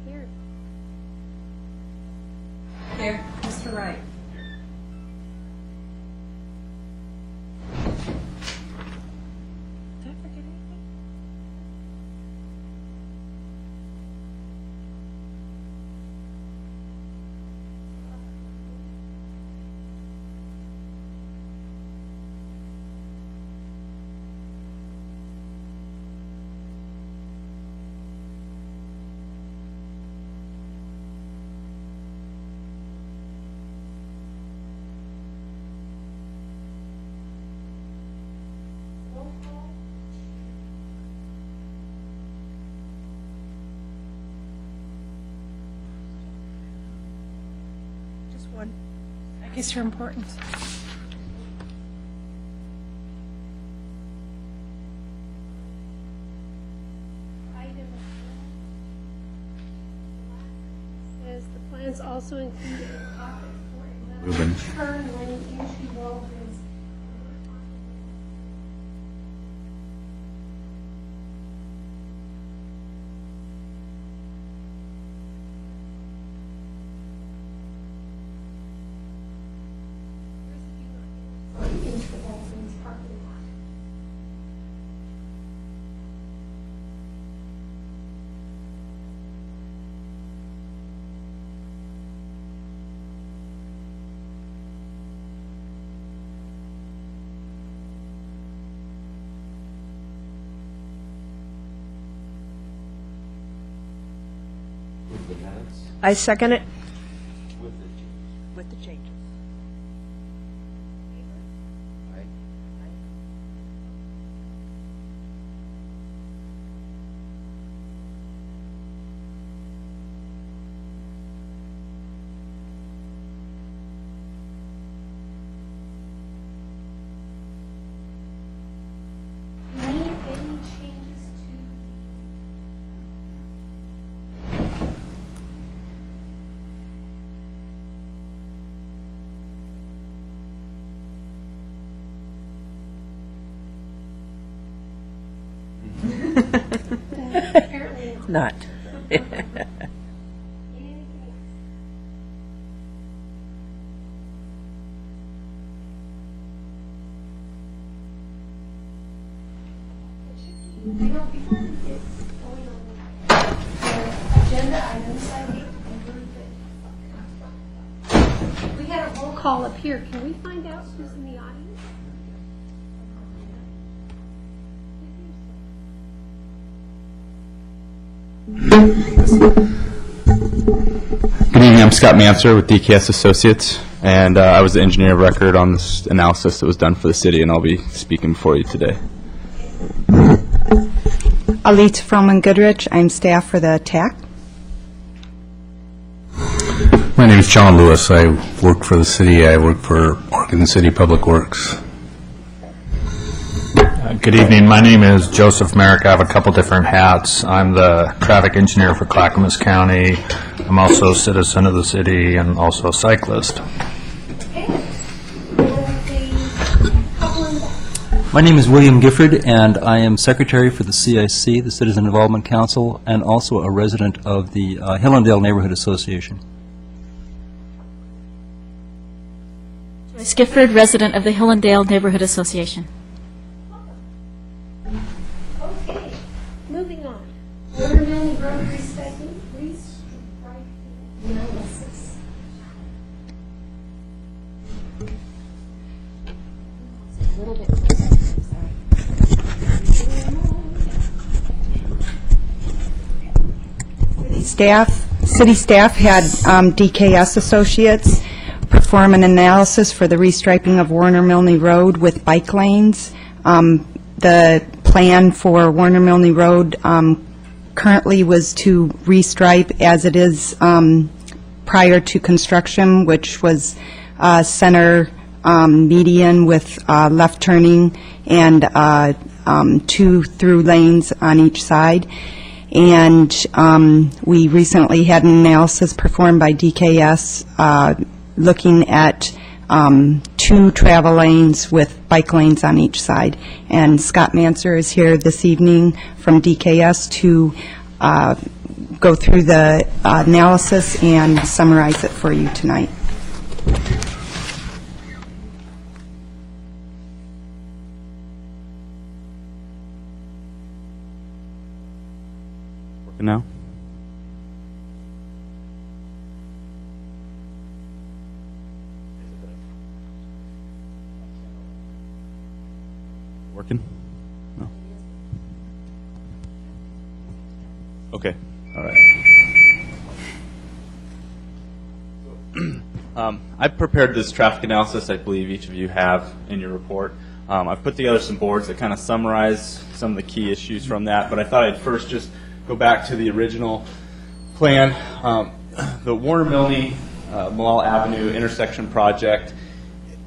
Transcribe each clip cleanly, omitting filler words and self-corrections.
Here. Here, Mr. Wright. Did I forget anything? Just one. I guess you're important. Says the plans also included a topic for a Ruben. turn lane entry road is into the Walgreens parking lot. I second it. With the changes. Any changes to apparently Not. I know before we get going on the agenda items, I hate to move it. We had a roll call up here. Can we find out who's in the audience? Good evening, I'm Scott Manser with DKS Associates, and I was the engineer of record on this analysis that was done for the city, and I'll be speaking for you today. Alita Froman Goodrich. I'm staff for the TAC. My name is John Lewis. I work for the city. I work for Oregon City Public Works. Good evening. My name is Joseph Merrick. I have a couple different hats. I'm the traffic engineer for Clackamas County. I'm also a citizen of the city and also a cyclist. My name is William Gifford, and I am secretary for the CIC, the Citizen Involvement Council, and also a resident of the Hillendale Neighborhood Association. Joyce Gifford, resident of the Hillendale Neighborhood Association. Okay, moving on. Watermelon Road restriping analysis. A little bit closer, City staff had DKS Associates perform an analysis for the restriping of Warner Milne Road with bike lanes. The plan for Warner Milne Road currently was to restripe as it is prior to construction, which was center median with left turning and 2 through lanes on each side. And we recently had an analysis performed by DKS looking at 2 travel lanes with bike lanes on each side. And Scott Manser is here this evening from DKS to go through the analysis and summarize it for you tonight. Working now? Working? No? Okay, all right. I've prepared this traffic analysis. I believe each of you have in your report. I've put together some boards that kind of summarize some of the key issues from that, but I thought I'd first just go back to the original plan. The Warner-Milne Malal Avenue intersection project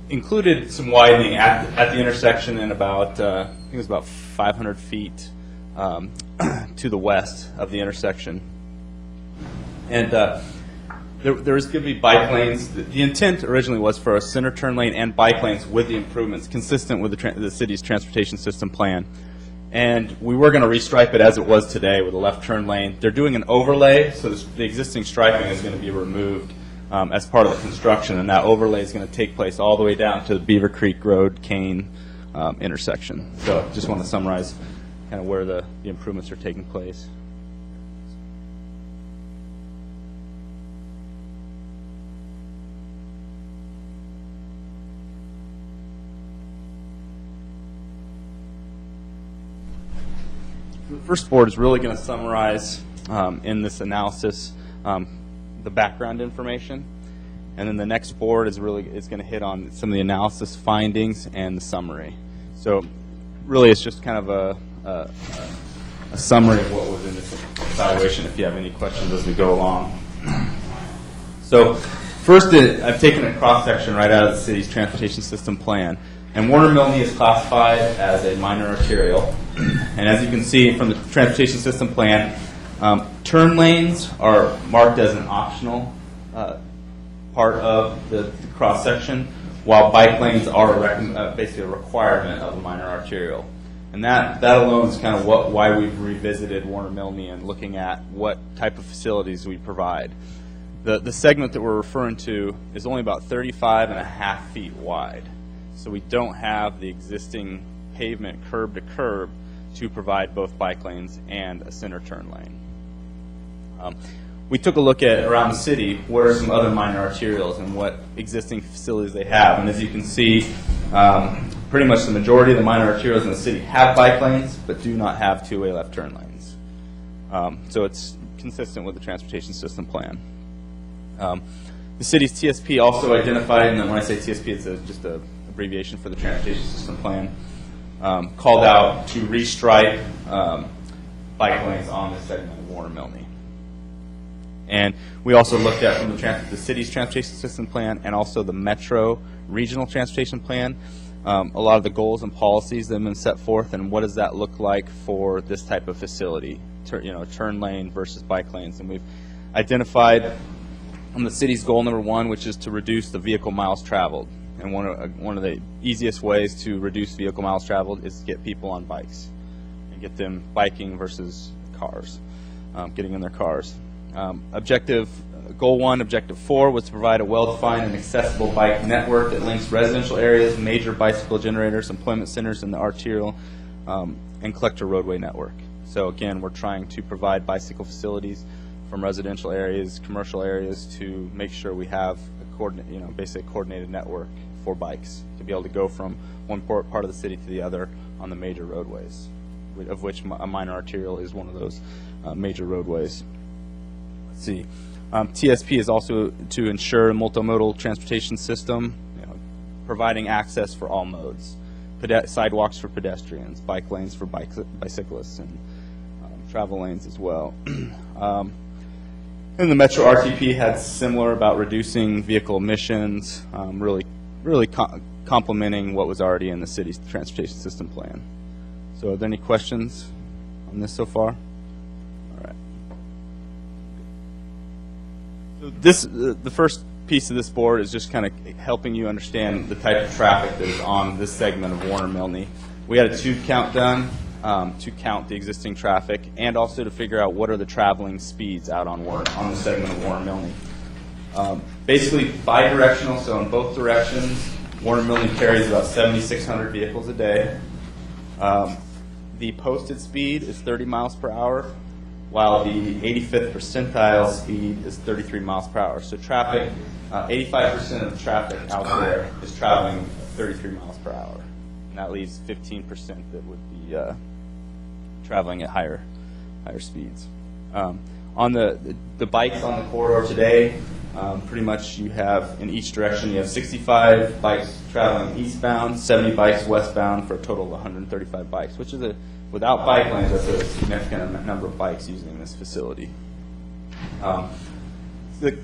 included some widening at the intersection and about, I think it was about 500 feet to the west of the intersection. And there was going to be bike lanes. The intent originally was for a center turn lane and bike lanes with the improvements consistent with the city's transportation system plan. And we were going to restripe it as it was today with a left turn lane. They're doing an overlay, so the existing striping is going to be removed as part of the construction, and that overlay is going to take place all the way down to the Beaver Creek Road Kane intersection. So I just want to summarize kind of where the improvements are taking place. The first board is really going to summarize in this analysis the background information, and then the next board is going to hit on some of the analysis findings and the summary. So really it's just kind of a summary of what was in this evaluation if you have any questions as we go along. So first, I've taken a cross-section right out of the city's transportation system plan. And Warner-Milne is classified as a minor arterial. And as you can see from the transportation system plan, turn lanes are marked as an optional part of the cross-section, while bike lanes are basically a requirement of a minor arterial. And that alone is kind of why we've revisited Warner-Milne and looking at what type of facilities we provide. The segment that we're referring to is only about 35.5 feet wide. So we don't have the existing pavement curb to curb to provide both bike lanes and a center turn lane. We took a look at around the city what are some other minor arterials and what existing facilities they have. And as you can see, pretty much the majority of the minor arterials in the city have bike lanes but do not have two-way left turn lanes. So it's consistent with the transportation system plan. The city's TSP also identified, and when I say TSP, it's just a abbreviation for the transportation system plan, called out to restripe bike lanes on this segment of Warner-Milne. And we also looked at from the city's transportation system plan and also the Metro regional transportation plan, a lot of the goals and policies that have been set forth, and what does that look like for this type of facility, turn lane versus bike lanes. And we've identified the city's goal number 1, which is to reduce the vehicle miles traveled. And one of the easiest ways to reduce vehicle miles traveled is to get people on bikes and get them biking versus cars, getting in their cars. Goal 1, Objective 4 was to provide a well-defined and accessible bike network that links residential areas, major bicycle generators, employment centers in the arterial, and collector roadway network. So again, we're trying to provide bicycle facilities from residential areas, commercial areas, to make sure we have a basically a coordinated network for bikes to be able to go from one part of the city to the other on the major roadways, of which a minor arterial is one of those major roadways. Let's see. TSP is also to ensure a multimodal transportation system, providing access for all modes, sidewalks for pedestrians, bike lanes for bicyclists, and travel lanes as well. And the Metro RTP had similar about reducing vehicle emissions, really complementing what was already in the city's transportation system plan. So are there any questions on this so far? All right. So the first piece of this board is just kind of helping you understand the type of traffic that is on this segment of Warner-Milne. We had a tube count done to count the existing traffic and also to figure out what are the traveling speeds out on the segment of Warner Milne. Basically bidirectional, so in both directions, Warner Milne carries about 7,600 vehicles a day. The posted speed is 30 miles per hour, while the 85th percentile speed is 33 miles per hour. So traffic, 85% of the traffic out there is traveling 33 miles per hour. And that leaves 15% that would be traveling at higher speeds. On the bikes on the corridor today, pretty much you have, in each direction, you have 65 bikes traveling eastbound, 70 bikes westbound, for a total of 135 bikes, which is without bike lanes, that's a significant number of bikes using this facility. The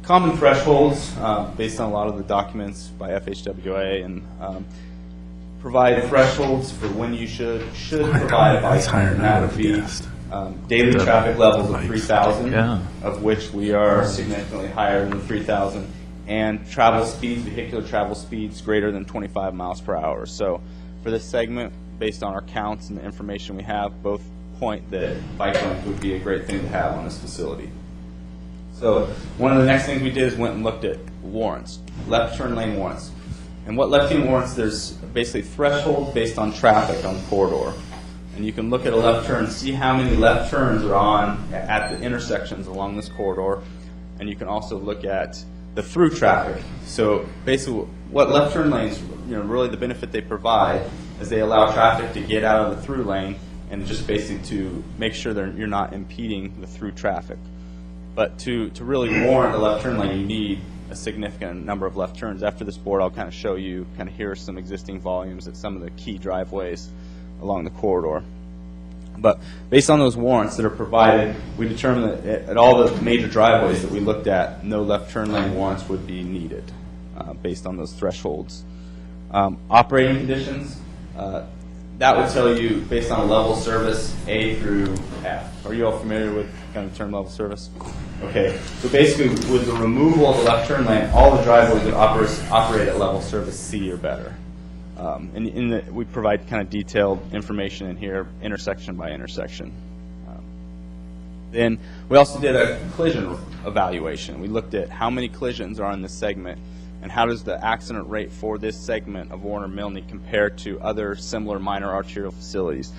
common thresholds, based on a lot of the documents by FHWA, and provide thresholds for when you should provide a bike lane, and that would be daily traffic levels of 3,000, of which we are significantly higher than 3,000, and travel speeds, vehicular travel speeds greater than 25 miles per hour. So for this segment, based on our counts and the information we have, both point that bike lanes would be a great thing to have on this facility. So one of the next things we did is went and looked at warrants, left turn lane warrants. And what left turn warrants, there's basically thresholds based on traffic on the corridor. And you can look at a left turn, see how many left turns are on at the intersections along this corridor. And you can also look at the through traffic. So basically what left turn lanes, really the benefit they provide is they allow traffic to get out of the through lane and just basically to make sure that you're not impeding the through traffic. But to really warrant a left turn lane, you need a significant number of left turns. After this board, I'll kind of show you, here are some existing volumes at some of the key driveways along the corridor. But based on those warrants that are provided, we determined that at all the major driveways that we looked at, no left turn lane warrants would be needed based on those thresholds. Operating conditions, that would tell you based on a level service A through F. Are you all familiar with kind of the term level service? Okay, so basically with the removal of the left turn lane, all the driveways would operate at level service C or better. And we provide kind of detailed information in here, intersection by intersection. Then we also did a collision evaluation. We looked at how many collisions are on this segment and how does the accident rate for this segment of Warner Milne compare to other similar minor arterial facilities.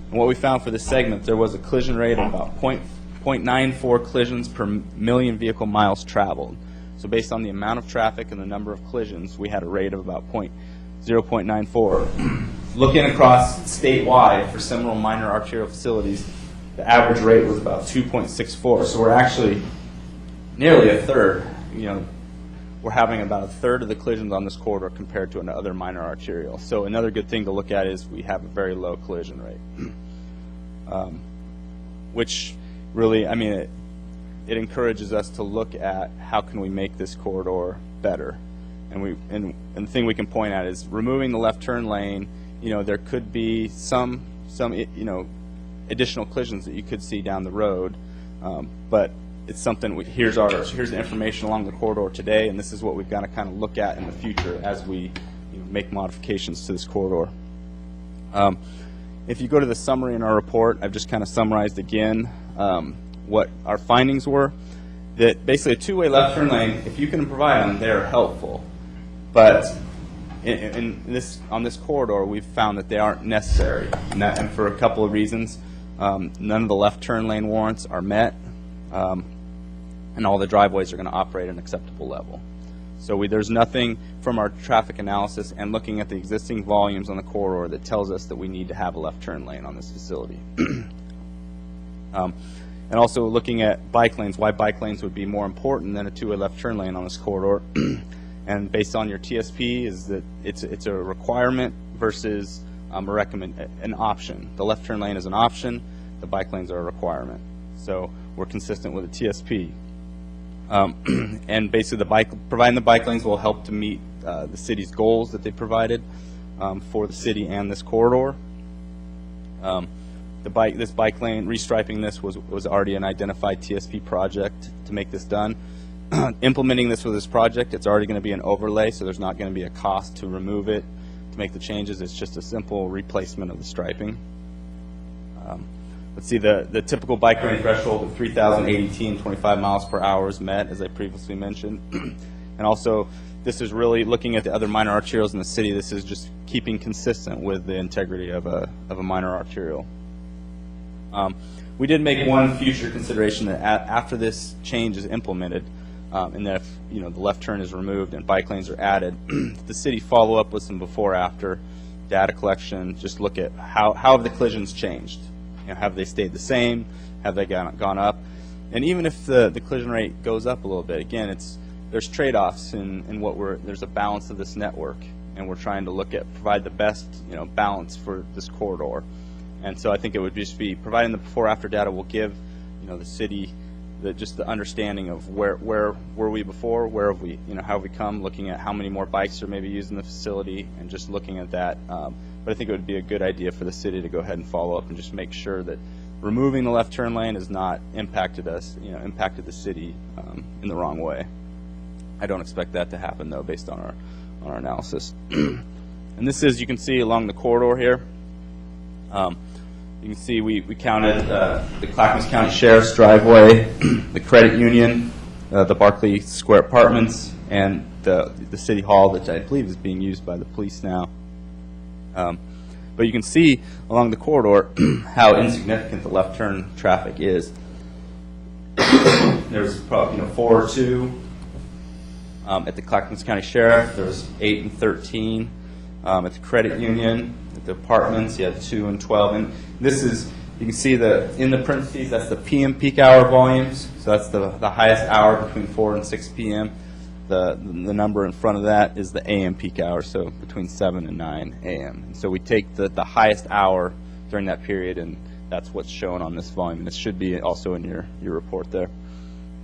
And what we found for this segment, there was a collision rate of about 0.94 collisions per million vehicle miles traveled. So based on the amount of traffic and the number of collisions, we had a rate of about 0.94. Looking across statewide for similar minor arterial facilities, the average rate was about 2.64. So we're actually nearly a third. We're having about a third of the collisions on this corridor compared to another minor arterial. So another good thing to look at is we have a very low collision rate, which really, it encourages us to look at how can we make this corridor better. And the thing we can point at is removing the left turn lane. There could be some additional collisions that you could see down the road, but it's something. Here's the information along the corridor today, and this is what we've got to kind of look at in the future as we make modifications to this corridor. If you go to the summary in our report, I've just kind of summarized again what our findings were. That basically a two-way left turn lane, if you can provide them, they're helpful. But on this corridor, we've found that they aren't necessary, and for a couple of reasons. None of the left turn lane warrants are met, and all the driveways are going to operate at an acceptable level. So there's nothing from our traffic analysis and looking at the existing volumes on the corridor that tells us that we need to have a left turn lane on this facility. And also looking at bike lanes, why bike lanes would be more important than a two-way left turn lane on this corridor. And based on your TSP is that it's a requirement versus an option. The left turn lane is an option, the bike lanes are a requirement. So we're consistent with the TSP. And basically providing the bike lanes will help to meet the city's goals that they provided for the city and this corridor. This bike lane, restriping this was already an identified TSP project to make this done. Implementing this with this project, it's already going to be an overlay, so there's not going to be a cost to remove it, to make the changes. It's just a simple replacement of the striping. Let's see, the typical bike lane threshold of 3,080 and 25 miles per hour is met, as I previously mentioned. And also, this is really looking at the other minor arterials in the city. This is just keeping consistent with the integrity of a minor arterial. We did make one future consideration that after this change is implemented, and that if the left turn is removed and bike lanes are added, the city follow up with some before-after data collection. Just look at how have the collisions changed. Have they stayed the same? Have they gone up? And even if the collision rate goes up a little bit, again, there's trade-offs in there's a balance of this network, and we're trying to provide the best balance for this corridor. And so I think it would just be providing the before-after data will give the city just the understanding of where were we before, where have we how have we come, looking at how many more bikes are maybe using the facility, and just looking at that. But I think it would be a good idea for the city to go ahead and follow up and just make sure that removing the left turn lane has not impacted us, impacted the city in the wrong way. I don't expect that to happen though, based on our analysis. And this is, you can see along the corridor here. You can see we counted the Clackamas County Sheriff's driveway, the credit union, the Barclay Square Apartments, and the City Hall, that I believe is being used by the police now. But you can see along the corridor how insignificant the left turn traffic is. There's probably 4 or 2 at the Clackamas County Sheriff. There's 8 and 13 at the credit union. At the apartments, you have 2 and 12. And this is, you can see in the parentheses, that's the PM peak hour volumes. So that's the highest hour between 4 and 6 p.m. The number in front of that is the AM peak hour, so between 7 and 9 a.m. And so we take the highest hour during that period, and that's what's shown on this volume. And it should be also in your report there.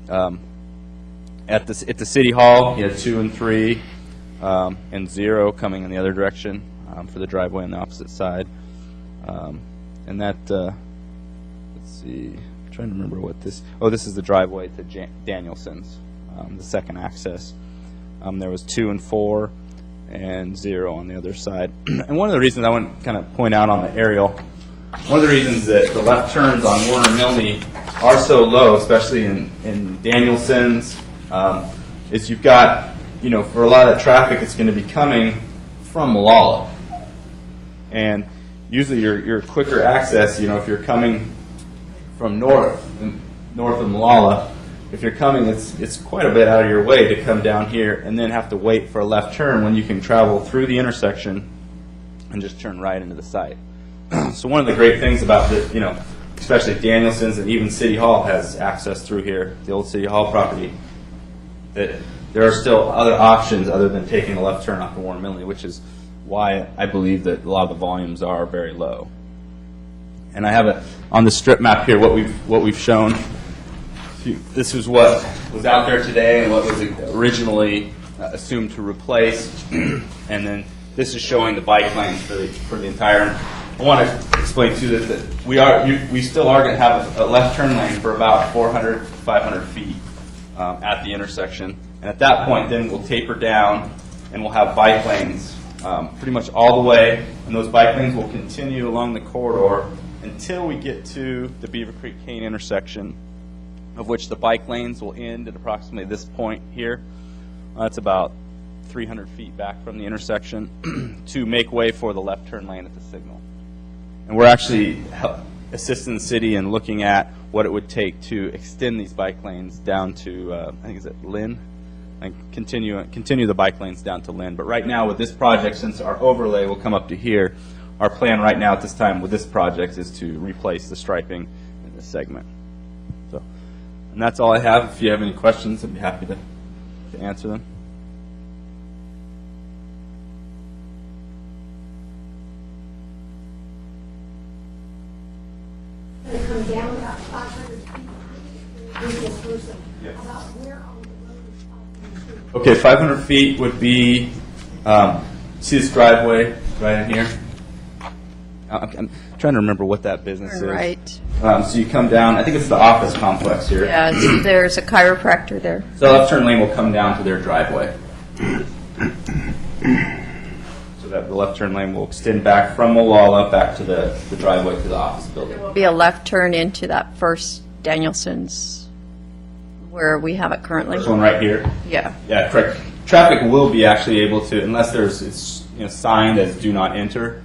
At the City Hall, you have 2 and 3, and 0 coming in the other direction for the driveway on the opposite side. And that, let's see, I'm trying to remember what this is the driveway to Danielson's. The second access. There was 2 and 4 and 0 on the other side. And one of the reasons I want to kind of point out on the aerial, one of the reasons that the left turns on Warner Milne are so low, especially in Danielson's, is you've got, for a lot of traffic, it's going to be coming from Molalla. And usually your quicker access, if you're coming from north of Molalla, if you're coming, it's quite a bit out of your way to come down here and then have to wait for a left turn when you can travel through the intersection and just turn right into the site. So one of the great things about this, especially Danielson's and even City Hall has access through here, the old City Hall property, that there are still other options other than taking a left turn off of Warner Milne, which is why I believe that a lot of the volumes are very low. And I have it on the strip map here, what we've shown. This is what was out there today and what was originally assumed to replace, and then this is showing the bike lanes for the entire. I want to explain too that we still are going to have a left turn lane for about 400 to 500 feet at the intersection, and at that point, then we'll taper down and we'll have bike lanes pretty much all the way, and those bike lanes will continue along the corridor until we get to the Beaver Creek Kane intersection, of which the bike lanes will end at approximately this point here. That's about 300 feet back from the intersection to make way for the left turn lane at the signal. And we're actually assisting the city in looking at what it would take to extend these bike lanes down to, I think is it Lynn? And continue the bike lanes down to Lynn. But right now with this project, since our overlay will come up to here, our plan right now at this time with this project is to replace the striping in this segment. So. And that's all I have. If you have any questions, I'd be happy to answer them. Going to come down about 500 feet. About where on the road is 500 feet? Okay, 500 feet would be, see this driveway right in here? I'm trying to remember what that business is. Right. So you come down, I think it's the office complex here. Yeah, there's a chiropractor there. So the left turn lane will come down to their driveway. So that the left turn lane will extend back from Molalla back to the driveway to the office building. Will be a left turn into that first Danielson's where we have it currently? This one right here. Yeah. Yeah, correct. Traffic will be actually able to, unless it's signed as "Do Not Enter."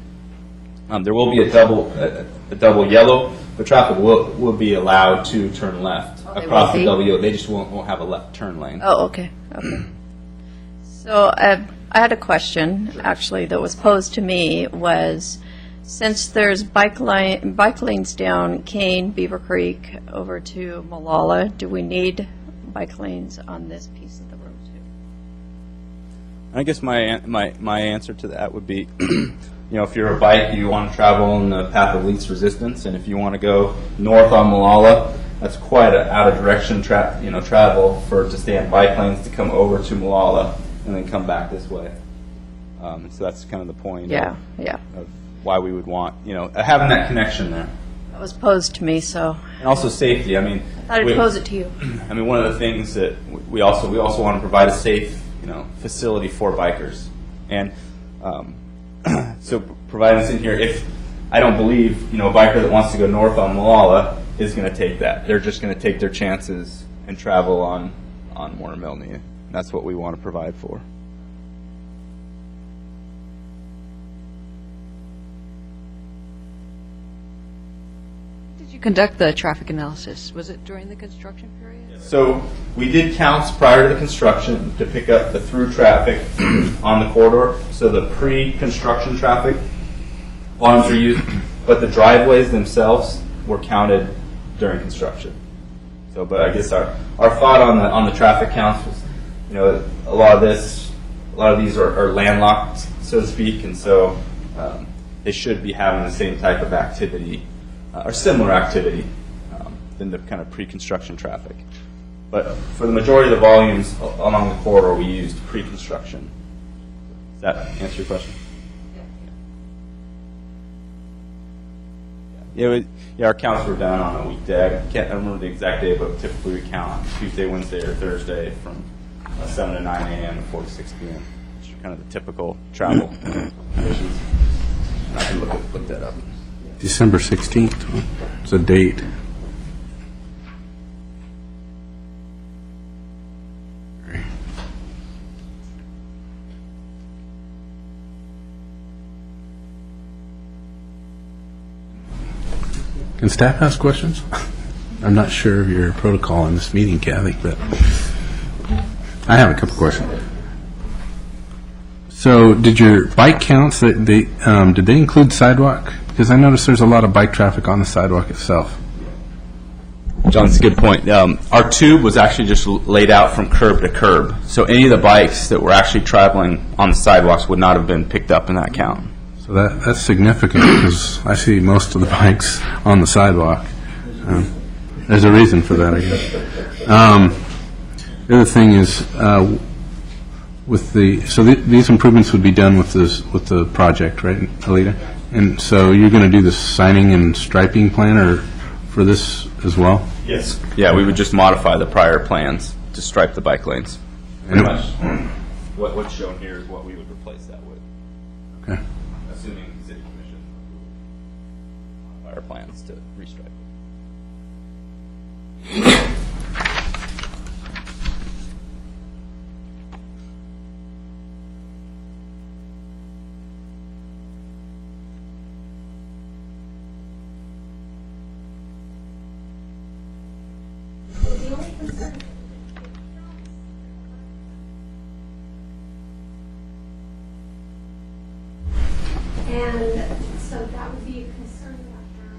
There will be a double yellow, but traffic will be allowed to turn left they across will the be? double yellow. They just won't have a left turn lane. Oh, okay. So I had a question, actually, that was posed to me was, since there's bike lanes down Kane, Beaver Creek, over to Molalla, do we need bike lanes on this piece of the road too? I guess my answer to that would be, if you're a bike, you want to travel on the path of least resistance, and if you want to go north on Molalla, that's quite an out of direction travel to stay in bike lanes to come over to Molalla and then come back this way. So that's kind of the point. Yeah. Of why we would want having that connection there, That was posed to me, so and also safety. I mean, I thought I'd pose it to you. I mean, one of the things that we also want to provide a safe facility for bikers, and so providing this in here, if I don't believe a biker that wants to go north on Molalla is going to take that. They're just going to take their chances and travel on Warner Milne. That's what we want to provide for. Did you conduct the traffic analysis? Was it during the construction period? So we did counts prior to the construction to pick up the through traffic on the corridor. So the pre-construction traffic volumes are used, but the driveways themselves were counted during construction. So, but I guess our thought on the traffic counts was, a lot of these are landlocked, so to speak, and so they should be having the same type of activity or similar activity than the kind of pre-construction traffic. But for the majority of the volumes along the corridor, we used pre-construction. Does that answer your question? Yeah, our counts were done on a weekday. I remember the exact day, but typically we count on Tuesday, Wednesday, or Thursday from 7 to 9 a.m. and 4 to 6 p.m., which are kind of the typical travel conditions. I can look that up. December 16th, it's a date. Can staff ask questions? I'm not sure of your protocol in this meeting, Kathy, but I have a couple questions. So, did your bike counts, did they include sidewalk? Because I noticed there's a lot of bike traffic on the sidewalk itself. John, that's a good point. Our tube was actually just laid out from curb to curb, so any of the bikes that were actually traveling on the sidewalks would not have been picked up in that count. So that's significant because I see most of the bikes on the sidewalk. There's a reason for that, I guess. The other thing is, these improvements would be done with the project, right, Alita? And so you're going to do the signing and striping plan for this as well? Yes. Yeah, we would just modify the prior plans to stripe the bike lanes. Pretty much. What's shown here is what we would replace that with. Okay. Assuming the city commission our plans to restripe. The only concern and so that would be a concern about that.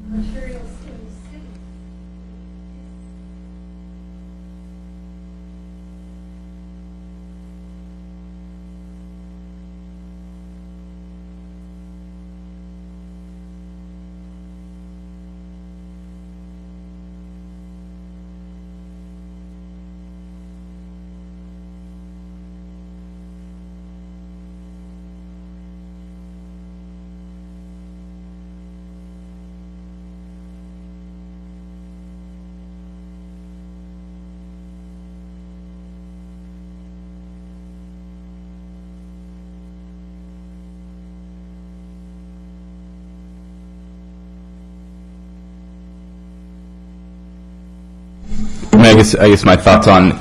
Materials in the city. I guess my thoughts on,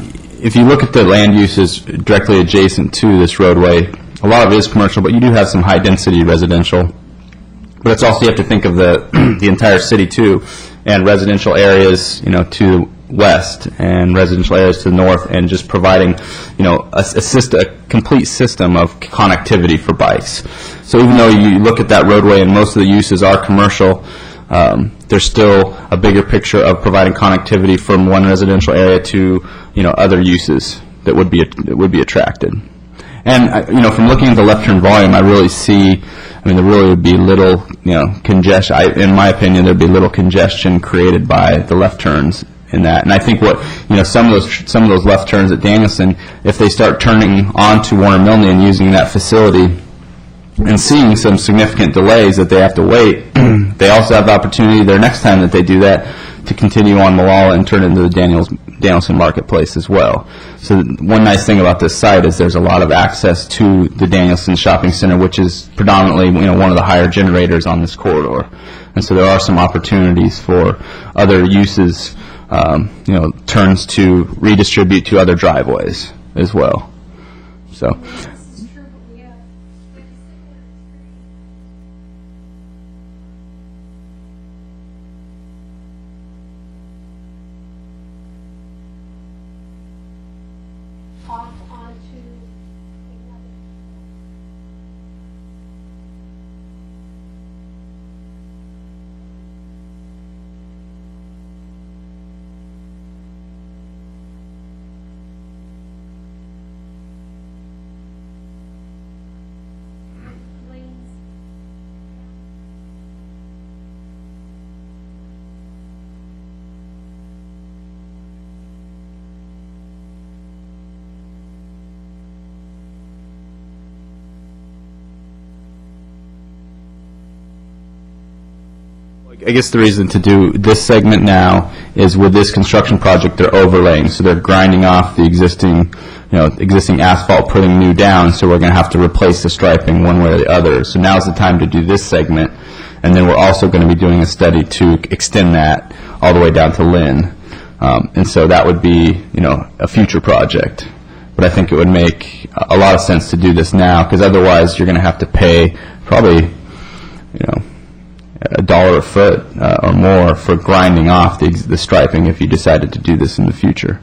if you look at the land uses directly adjacent to this roadway, a lot of it is commercial, but you do have some high-density residential. But it's also, you have to think of the entire city too, and residential areas, to the west and residential areas to the north, and just providing, a complete system of connectivity for bikes. So even though you look at that roadway and most of the uses are commercial, there's still a bigger picture of providing connectivity from one residential area to, other uses that would be attracted. And from looking at the left turn volume, I really see, there really would be little, congestion. In my opinion, there'd be little congestion created by the left turns in that. And I think what, some of those left turns at Danielson, if they start turning onto Warner Milne and using that facility and seeing some significant delays that they have to wait, they also have the opportunity there next time that they do that to continue on Malala and turn into the Danielson Marketplace as well. So one nice thing about this site is there's a lot of access to the Danielson Shopping Center, which is predominantly one of the higher generators on this corridor. And so there are some opportunities for other uses, turns to redistribute to other driveways as well. So. Off onto another. Lanes. I guess the reason to do this segment now is with this construction project, they're overlaying, so they're grinding off the existing, existing asphalt, putting new down, so we're going to have to replace the striping one way or the other. So now's the time to do this segment, and then we're also going to be doing a study to extend that all the way down to Lynn. And so that would be, a future project. But I think it would make a lot of sense to do this now, because otherwise you're going to have to pay probably, $1 a foot or more for grinding off the striping if you decided to do this in the future.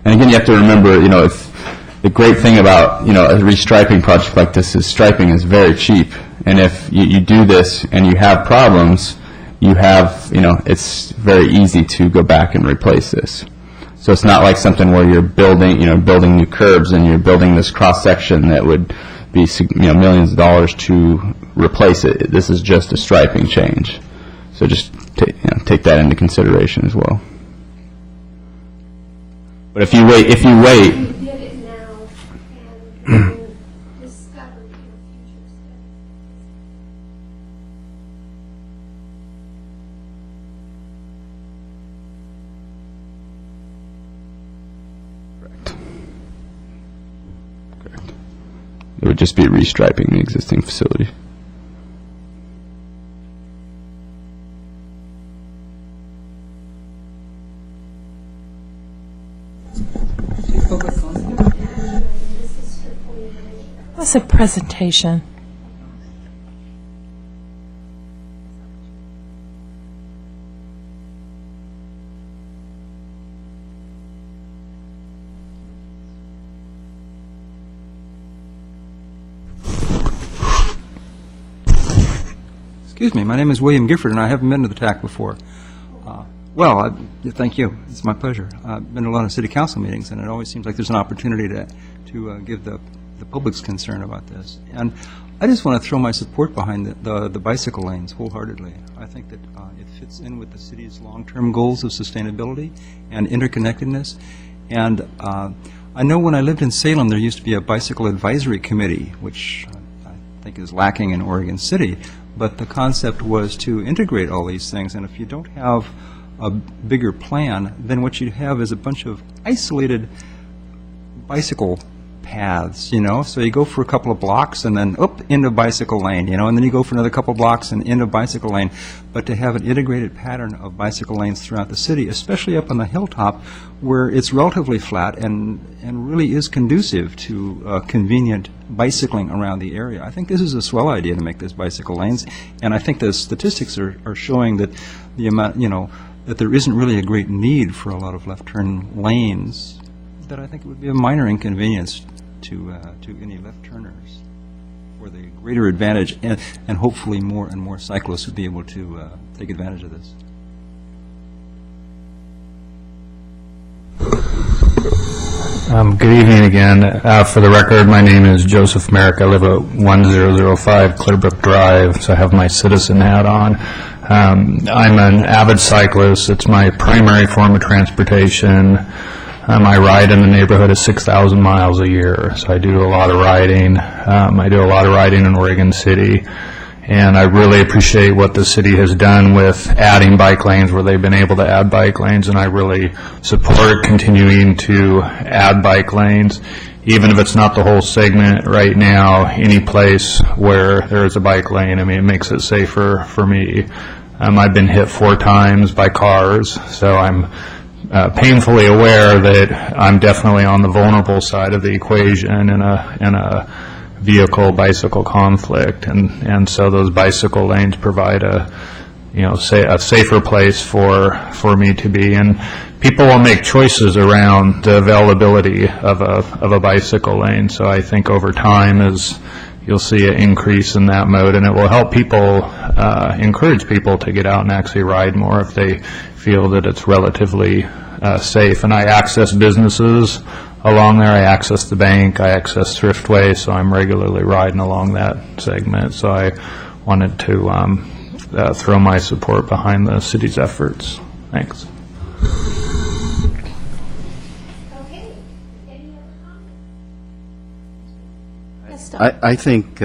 And again, you have to remember, if the great thing about, a restriping project like this is striping is very cheap. And if you do this and you have problems, you have, it's very easy to go back and replace this. So it's not like something where you're building, building new curbs and you're building this cross-section that would be, millions of dollars to replace it. This is just a striping change. So just take that into consideration as well. But if you wait, You did it now and discover your future study. Correct. It would just be restriping the existing facility. What's a presentation? Excuse me, my name is William Gifford, and I haven't been to the TAC before. Thank you. It's my pleasure. I've been to a lot of city council meetings, and it always seems like there's an opportunity to give the public's concern about this. And I just want to throw my support behind the bicycle lanes wholeheartedly. I think that it fits in with the city's long-term goals of sustainability and interconnectedness. And I know when I lived in Salem, there used to be a bicycle advisory committee, which I think is lacking in Oregon City. But the concept was to integrate all these things, and if you don't have a bigger plan, then what you have is a bunch of isolated bicycle paths, so you go for a couple of blocks and then, into bicycle lane, and then you go for another couple of blocks and into bicycle lane. But to have an integrated pattern of bicycle lanes throughout the city, especially up on the hilltop where it's relatively flat and really is conducive to convenient bicycling around the area. I think this is a swell idea to make this bicycle lanes, and I think the statistics are showing that the amount, that there isn't really a great need for a lot of left turn lanes, that I think it would be a minor inconvenience to any left turners for the greater advantage, and hopefully more and more cyclists would be able to take advantage of this. Good evening again. For the record, my name is Joseph Merrick. I live at 1005 Clearbrook Drive, so I have my citizen hat on. I'm an avid cyclist. It's my primary form of transportation. I ride in the neighborhood of 6,000 miles a year, so I do a lot of riding. I do a lot of riding in Oregon City, and I really appreciate what the city has done with adding bike lanes where they've been able to add bike lanes, and I really support continuing to add bike lanes, even if it's not the whole segment right now. Any place where there is a bike lane, I mean, it makes it safer for me. I've been hit 4 times by cars, so I'm painfully aware that I'm definitely on the vulnerable side of the equation in a vehicle-bicycle conflict, and so those bicycle lanes provide a safer place for me to be. And people will make choices around the availability of a bicycle lane. So I think over time, as you'll see an increase in that mode, and it will help people, encourage people to get out and actually ride more if they feel that it's relatively safe. And I access businesses along there. I access the bank. I access Thriftway, so I'm regularly riding along that segment. So I wanted to throw my support behind the city's efforts. Thanks. Okay. Any other comments? Yes, Don. I think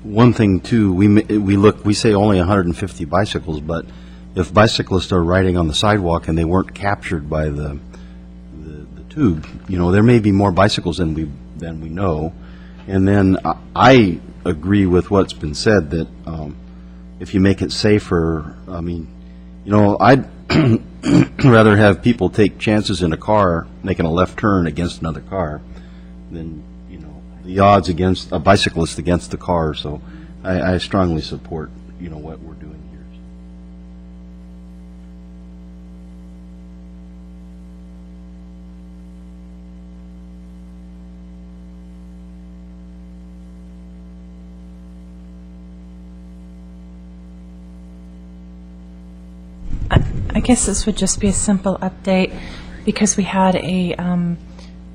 one thing too, we say only 150 bicycles, but if bicyclists are riding on the sidewalk and they weren't captured by the tube, there may be more bicycles than we know. And then I agree with what's been said that if you make it safer, I mean, I'd rather have people take chances in a car making a left turn against another car than the odds against a bicyclist against the car. So I strongly support what we're doing here. I guess this would just be a simple update because we had a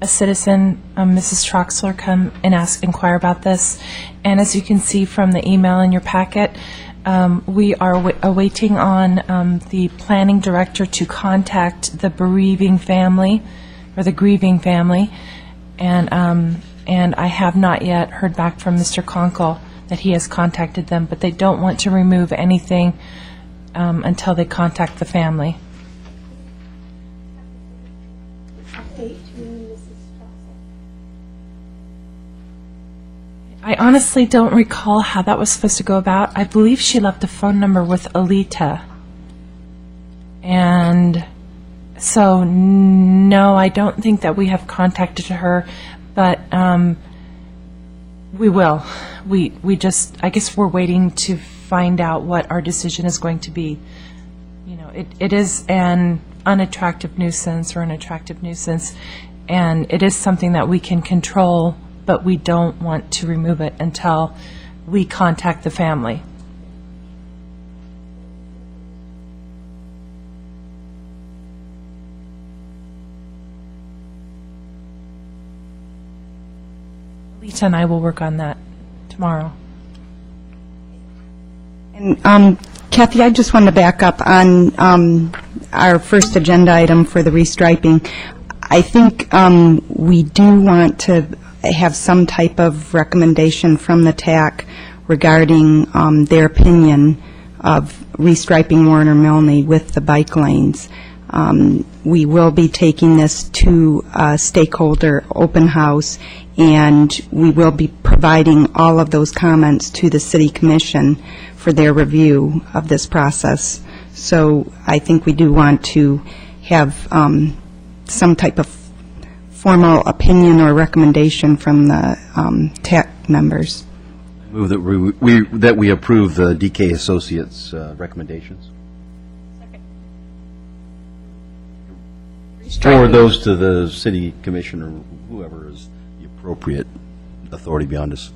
citizen, Mrs. Troxler, come and inquire about this. And as you can see from the email in your packet, we are awaiting on the planning director to contact the bereaving family or the grieving family. And I have not yet heard back from Mr. Conkle that he has contacted them, but they don't want to remove anything until they contact the family. Update to Mrs. Troxel. I honestly don't recall how that was supposed to go about. I believe she left a phone number with Alita. And so, no, I don't think that we have contacted her, but we will. We just, I guess we're waiting to find out what our decision is going to be. It is an unattractive nuisance or an attractive nuisance, and it is something that we can control, but we don't want to remove it until we contact the family. Lisa and I will work on that tomorrow. And Kathy, I just wanted to back up on our first agenda item for the restriping. I think we do want to have some type of recommendation from the TAC regarding their opinion of restriping Warner Milne with the bike lanes. we will be taking this to a stakeholder open house, and we will be providing all of those comments to the City Commission for their review of this process. So I think we do want to have some type of formal opinion or recommendation from the TAC members. Move that we approve the DK Associates recommendations. Or those to the city commission or whoever is the appropriate authority beyond it.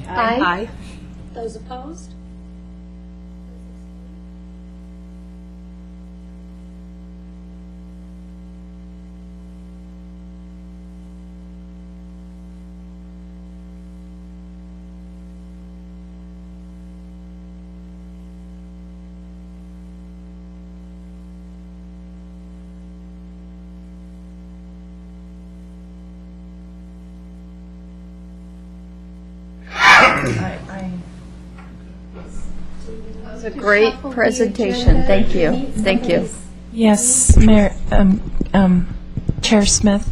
Aye. Those opposed? That was a great presentation. Thank you. Thank you. Yes, Mayor, Chair Smith,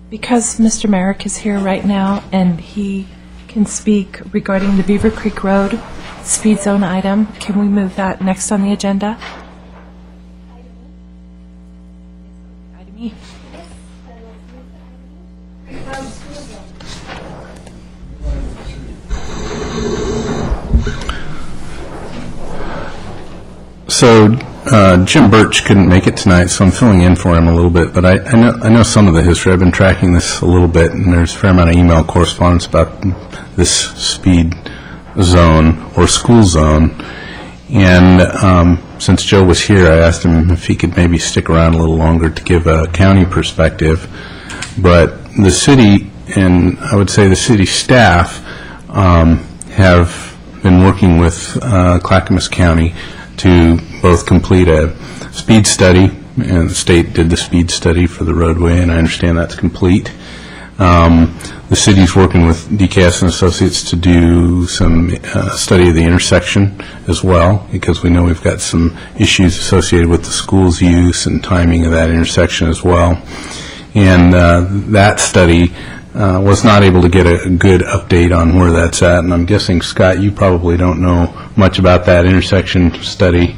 because Mr. Merrick is here right now and he can speak regarding the Beaver Creek Road speed zone item, can we move that next on the agenda? Item E. So Jim Birch couldn't make it tonight, so I'm filling in for him a little bit. But I know some of the history. I've been tracking this a little bit, and there's a fair amount of email correspondence about this speed zone or school zone. And since Joe was here, I asked him if he could maybe stick around a little longer to give a county perspective. But the city, and I would say the city staff, have been working with Clackamas County to both complete a speed study, and the state did the speed study for the roadway, and I understand that's complete. The city's working with DKS and Associates to do some study of the intersection as well, because we know we've got some issues associated with the school's use and timing of that intersection as well. And that study was not able to get a good update on where that's at, and I'm guessing, Scott, you probably don't know much about that intersection study.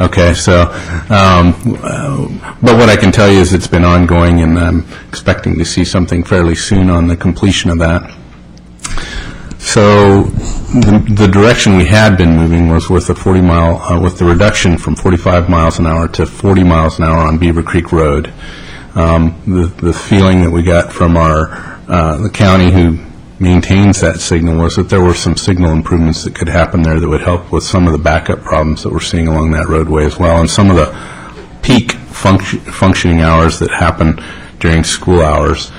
Okay, so, but what I can tell you is it's been ongoing, and I'm expecting to see something fairly soon on the completion of that. So the direction we had been moving was with the 40-mile, with the reduction from 45 miles an hour to 40 miles an hour on Beaver Creek Road. The feeling that we got from the county who maintains that signal was that there were some signal improvements that could happen there that would help with some of the backup problems that we're seeing along that roadway as well, and some of the peak functioning hours that happen during school hours.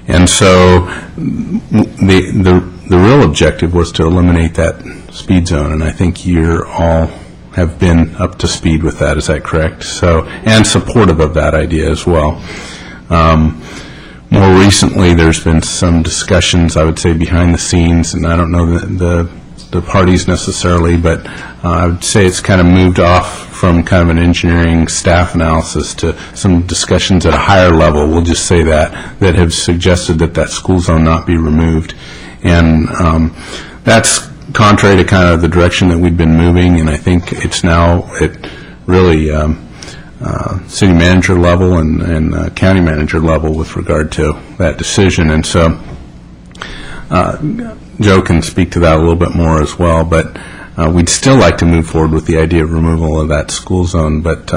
And so the real objective was to eliminate that speed zone, and I think you all have been up to speed with that. Is that correct? So, and supportive of that idea as well. More recently, there's been some discussions, I would say, behind the scenes, and I don't know the parties necessarily, but I would say it's kind of moved off from kind of an engineering staff analysis to some discussions at a higher level, we'll just say that have suggested that school zone not be removed. And that's contrary to kind of the direction that we've been moving, and I think it's now at really city manager level and county manager level with regard to that decision. And so Joe can speak to that a little bit more as well, but we'd still like to move forward with the idea of removal of that school zone, but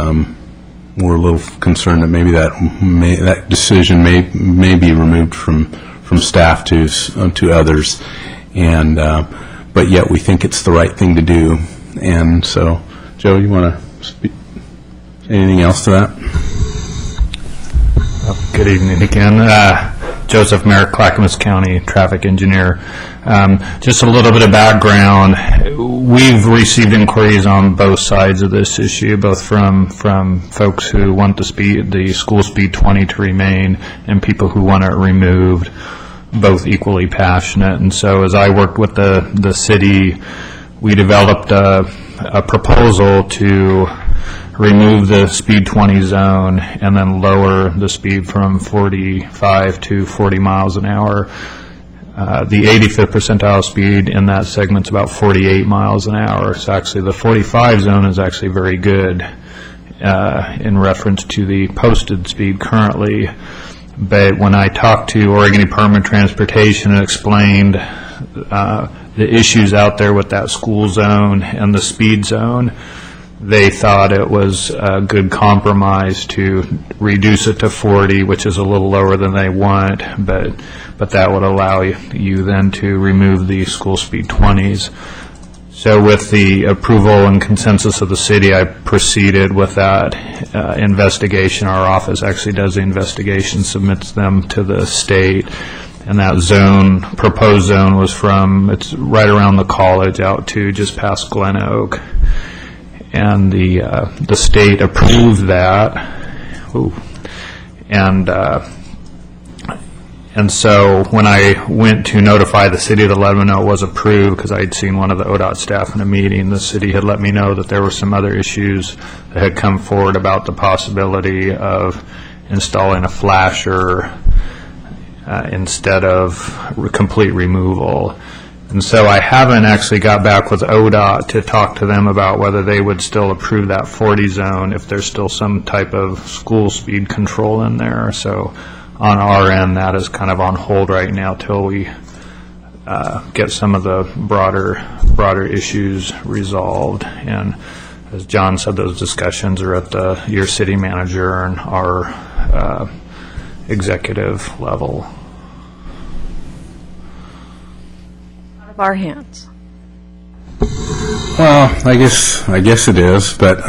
we're a little concerned that maybe that decision may be removed from staff to others, and but yet we think it's the right thing to do. And so, Joe, you want to speak? Anything else to that? Good evening again. Joseph Merrick, Clackamas County Traffic Engineer. Just a little bit of background. We've received inquiries on both sides of this issue, both from folks who want the school speed 20 to remain and people who want it removed, both equally passionate. And so as I worked with the city, we developed a proposal to remove the speed 20 zone and then lower the speed from 45 to 40 miles an hour. The 85th percentile speed in that segment's about 48 miles an hour. So actually the 45 zone is actually very good in reference to the posted speed currently. But when I talked to Oregon Department of Transportation and explained the issues out there with that school zone and the speed zone, they thought it was a good compromise to reduce it to 40, which is a little lower than they want, but that would allow you then to remove the school speed 20s. So with the approval and consensus of the city, I proceeded with that investigation. Our office actually does the investigation, submits them to the state, and that zone, proposed zone, was it's right around the college out to just past Glen Oak. And the state approved that. Ooh. And so when I went to notify the city to let them know it was approved, because I had seen one of the ODOT staff in a meeting, the city had let me know that there were some other issues that had come forward about the possibility of installing a flasher instead of complete removal. And so I haven't actually got back with ODOT to talk to them about whether they would still approve that 40 zone if there's still some type of school speed control in there. So on our end, that is kind of on hold right now till we get some of the broader issues resolved. And as John said, those discussions are at your city manager and our executive level. Of our hands. Well, I guess it is, but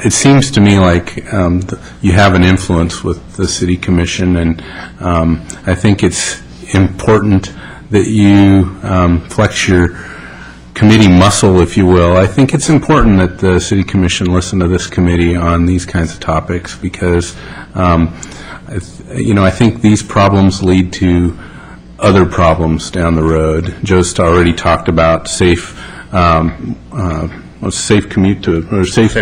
it seems to me like you have an influence with the city commission, and I think it's important that you flex your committee muscle, if you will. I think it's important that the city commission listen to this committee on these kinds of topics because, I think these problems lead to other problems down the road. Joe's already talked about safe commute to, or safe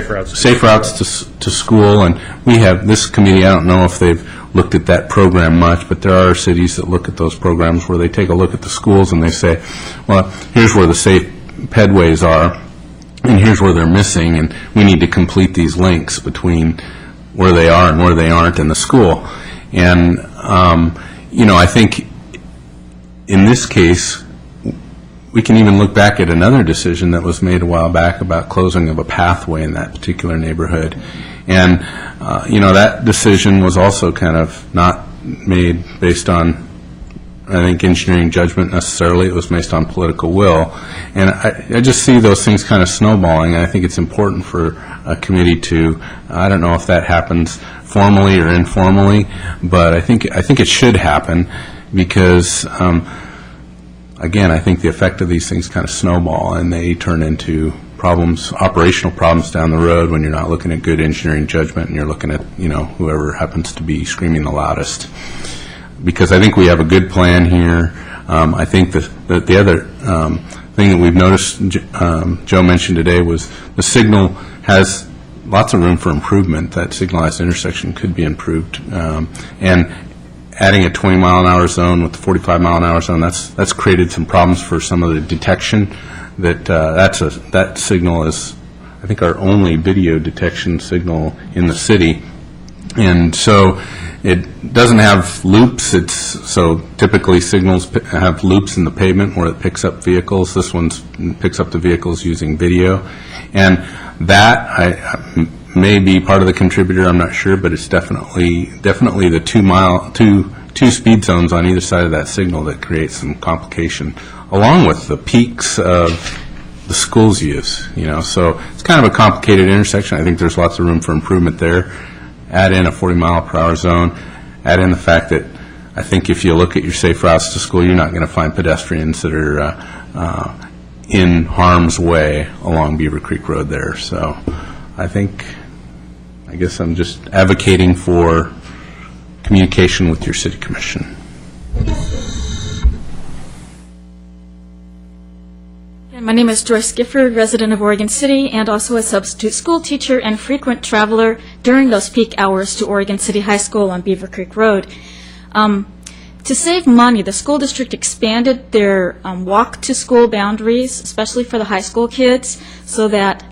routes to school, and we have this committee. I don't know if they've looked at that program much, but there are cities that look at those programs where they take a look at the schools and they say, well, here's where the safe pedways are, and here's where they're missing, and we need to complete these links between where they are and where they aren't in the school. And I think in this case, we can even look back at another decision that was made a while back about closing of a pathway in that particular neighborhood. And, that decision was also kind of not made based on, I think, engineering judgment necessarily. It was based on political will. And I just see those things kind of snowballing. And I think it's important for a committee to, I don't know if that happens formally or informally, but I think it should happen. Because, again, I think the effect of these things kind of snowball, and they turn into problems, operational problems down the road when you're not looking at good engineering judgment and you're looking at, whoever happens to be screaming the loudest. Because I think we have a good plan here. I think that the other thing that we've noticed, Joe mentioned today, was the signal has lots of room for improvement. That signalized intersection could be improved. And adding a 20-mile-an-hour zone with the 45-mile-an-hour zone, that's created some problems for some of the detection. That signal is, I think, our only video detection signal in the city, and so it doesn't have loops. So typically signals have loops in the pavement where it picks up vehicles. This one picks up the vehicles using video, and that may be part of the contributor, I'm not sure, but it's definitely the two speed zones on either side of that signal that creates some complication, along with the peaks of the school's use. So it's kind of a complicated intersection. I think there's lots of room for improvement there. Add in a 40-mile-per-hour zone, add in the fact that I think if you look at your safe routes to school, you're not going to find pedestrians that are in harm's way along Beaver Creek Road there. So I guess I'm just advocating for communication with your city commission. My name is Joyce Gifford, resident of Oregon City, and also a substitute school teacher and frequent traveler during those peak hours to Oregon City High School on Beaver Creek Road. To save money, the school district expanded their walk-to-school boundaries, especially for the high school kids, so that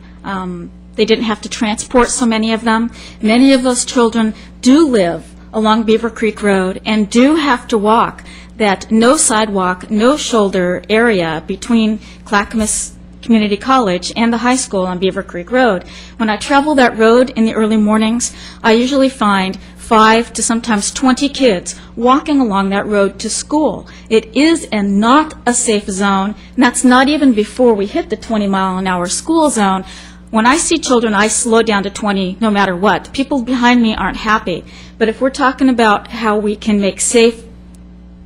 they didn't have to transport so many of them. Many of those children do live along Beaver Creek Road and do have to walk that no sidewalk, no shoulder area between Clackamas Community College and the high school on Beaver Creek Road. When I travel that road in the early mornings, I usually find 5 to sometimes 20 kids walking along that road to school. It is and not a safe zone, and that's not even before we hit the 20-mile-an-hour school zone. When I see children, I slow down to 20 no matter what. People behind me aren't happy. But if we're talking about how we can make safe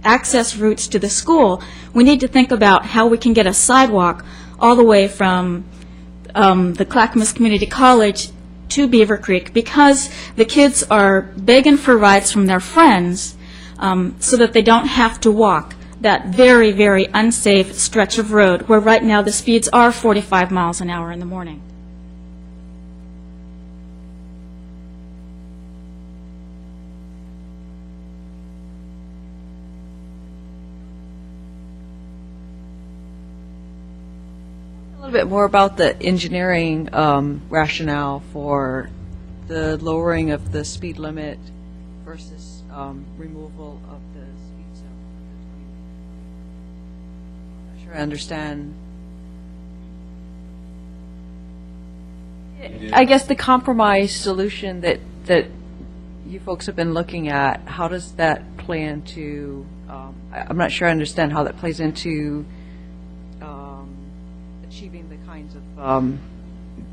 access routes to the school, we need to think about how we can get a sidewalk all the way from the Clackamas Community College to Beaver Creek, because the kids are begging for rides from their friends so that they don't have to walk that very, very unsafe stretch of road where right now the speeds are 45 miles an hour in the morning. A little bit more about the engineering rationale for the lowering of the speed limit versus removal of the speed zone. I'm not sure I understand. I guess the compromise solution that you folks have been looking at, how does that play into, I'm not sure I understand how that plays into achieving the kinds of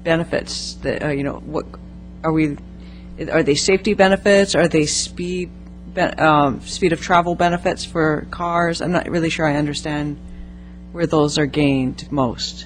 benefits that, what are they safety benefits? Are they speed of travel benefits for cars? I'm not really sure I understand where those are gained most.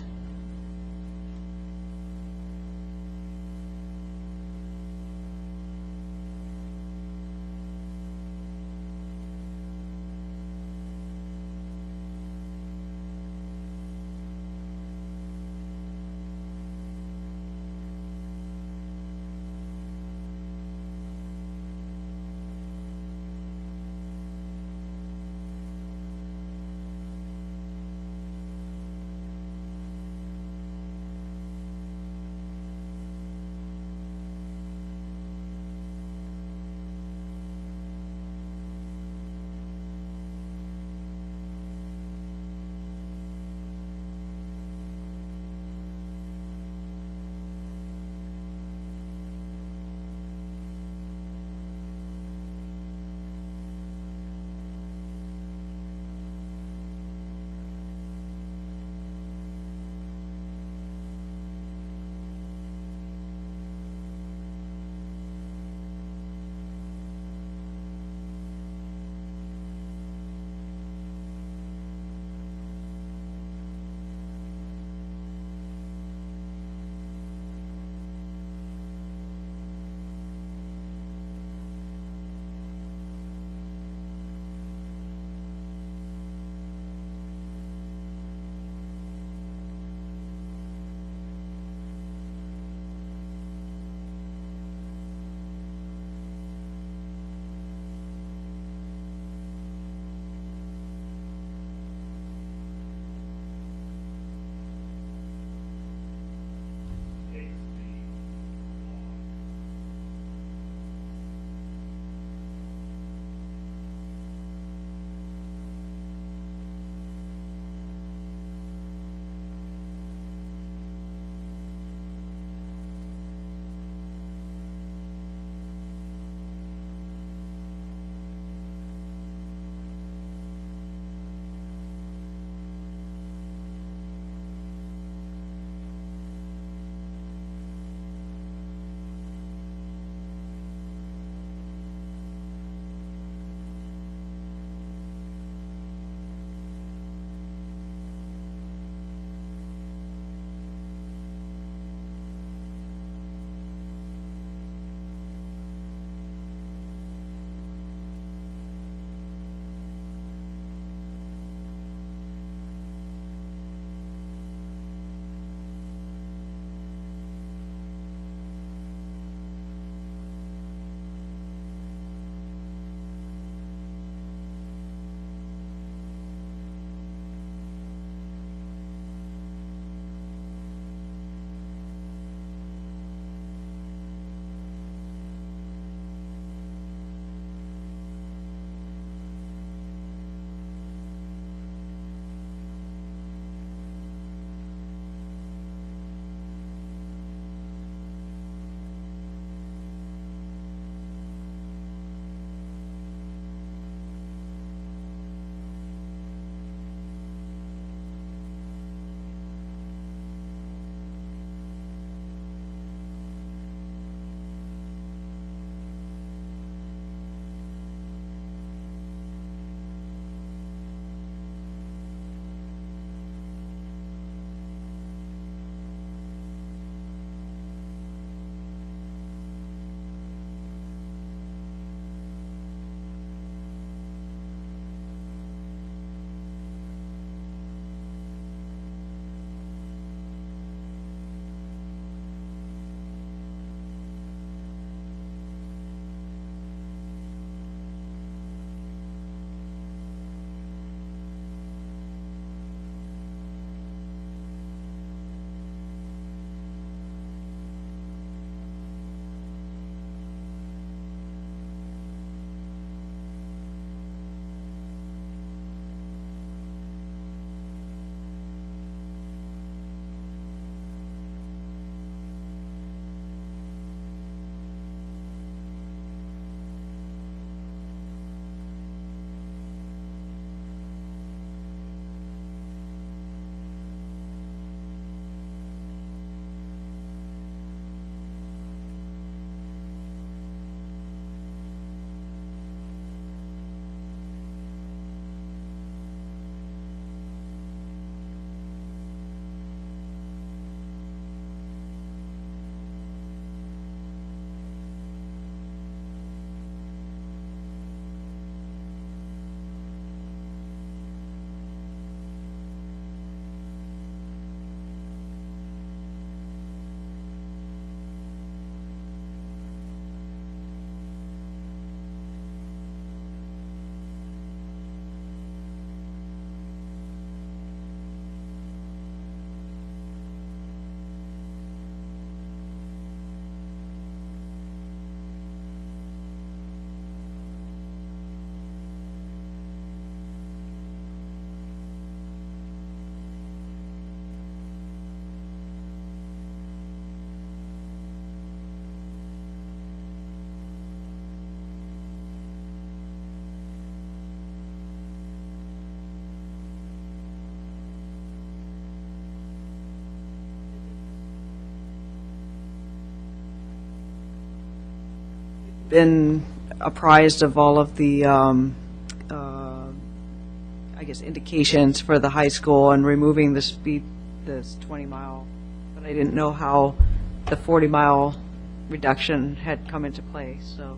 been apprised of all of the, I guess, indications for the high school and removing the speed, this 20-mile, but I didn't know how the 40-mile reduction had come into play, so.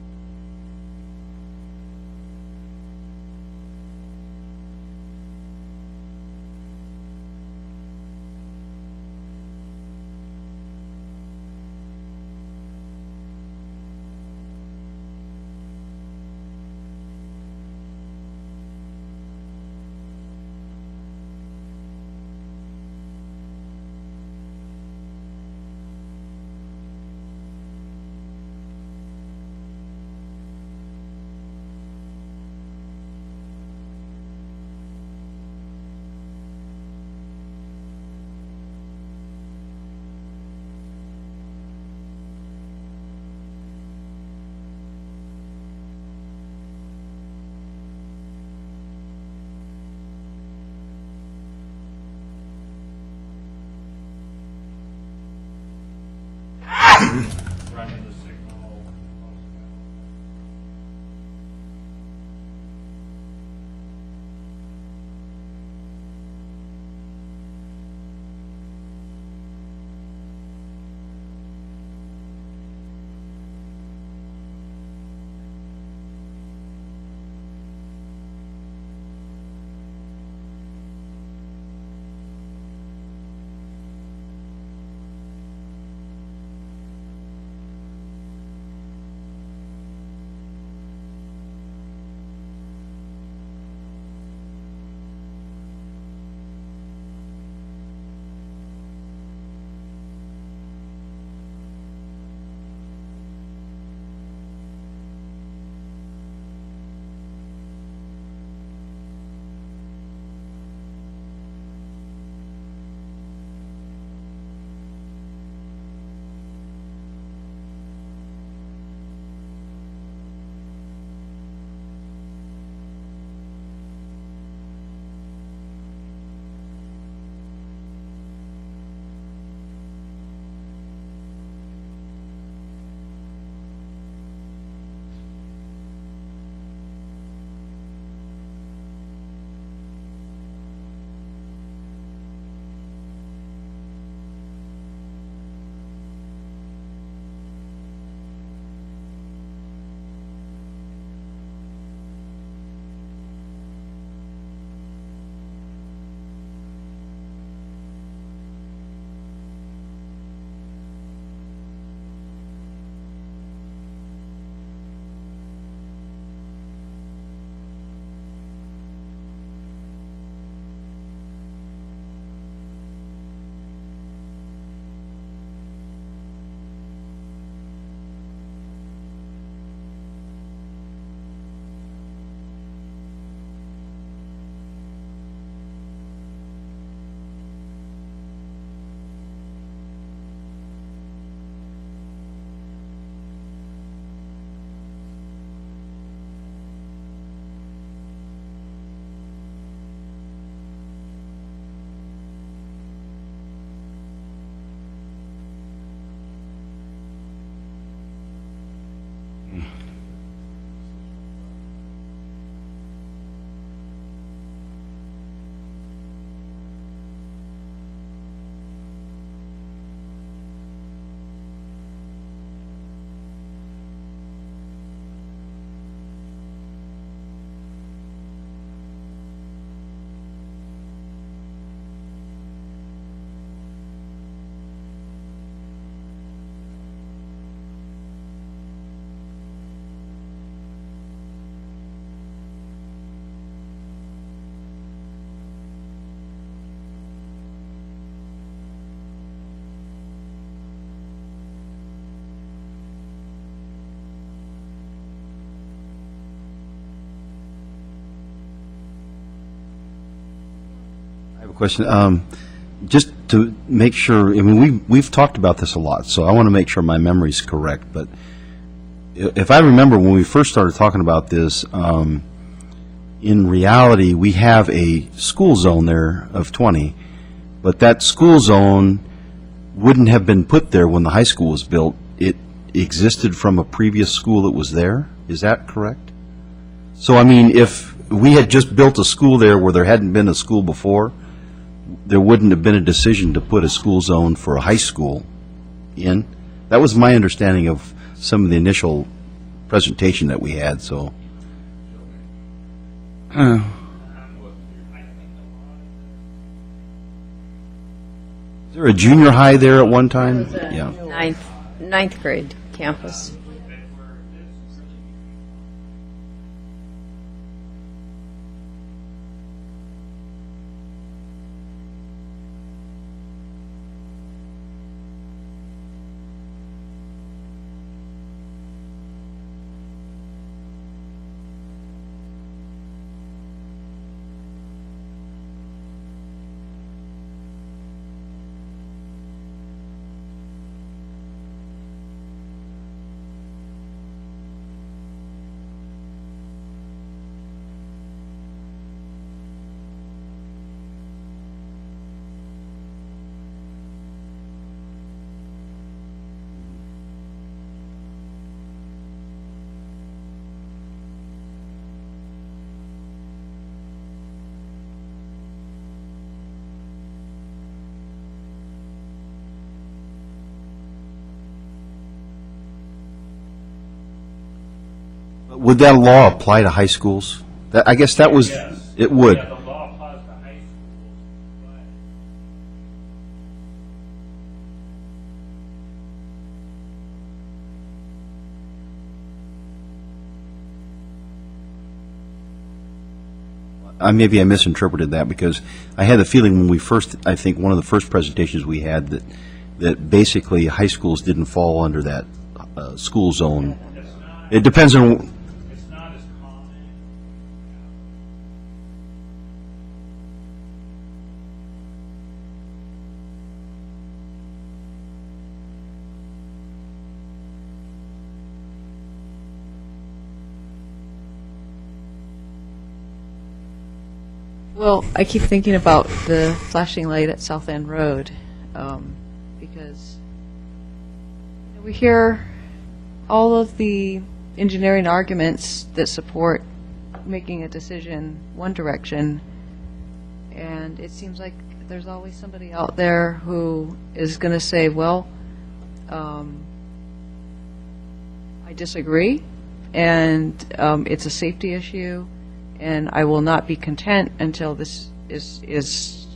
a question. Just to make sure, I mean, we've talked about this a lot, so I want to make sure my memory's correct. But if I remember when we first started talking about this, in reality, we have a school zone there of 20, but that school zone wouldn't have been put there when the high school was built. existed from a previous school that was there. Is that correct? So, I mean, if we had just built a school there where there hadn't been a school before, there wouldn't have been a decision to put a school zone for a high school in. That was my understanding of some of the initial presentation that we had, so. Is there a junior high there at one time? Yeah. Ninth grade campus. Would that law apply to high schools? I guess that was, it would. Yeah, the law applies to high schools, Maybe I misinterpreted that, because I had the feeling when we first, I think one of the first presentations we had, that basically high schools didn't fall under that school zone. It depends on. it's not as common. Well, I keep thinking about the flashing light at South End Road, because we hear all of the engineering arguments that support making a decision one direction, and it seems like there's always somebody out there who is going to say, well, I disagree, and it's a safety issue, and I will not be content until this is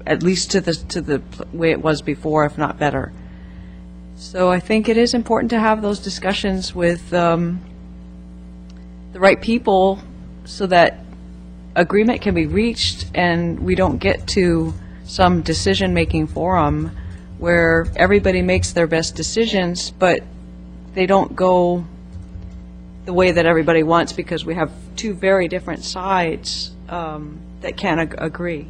at least to the way it was before, if not better. So I think it is important to have those discussions with the right people so that agreement can be reached and we don't get to some decision-making forum where everybody makes their best decisions, but they don't go the way that everybody wants because we have two very different sides that can't agree.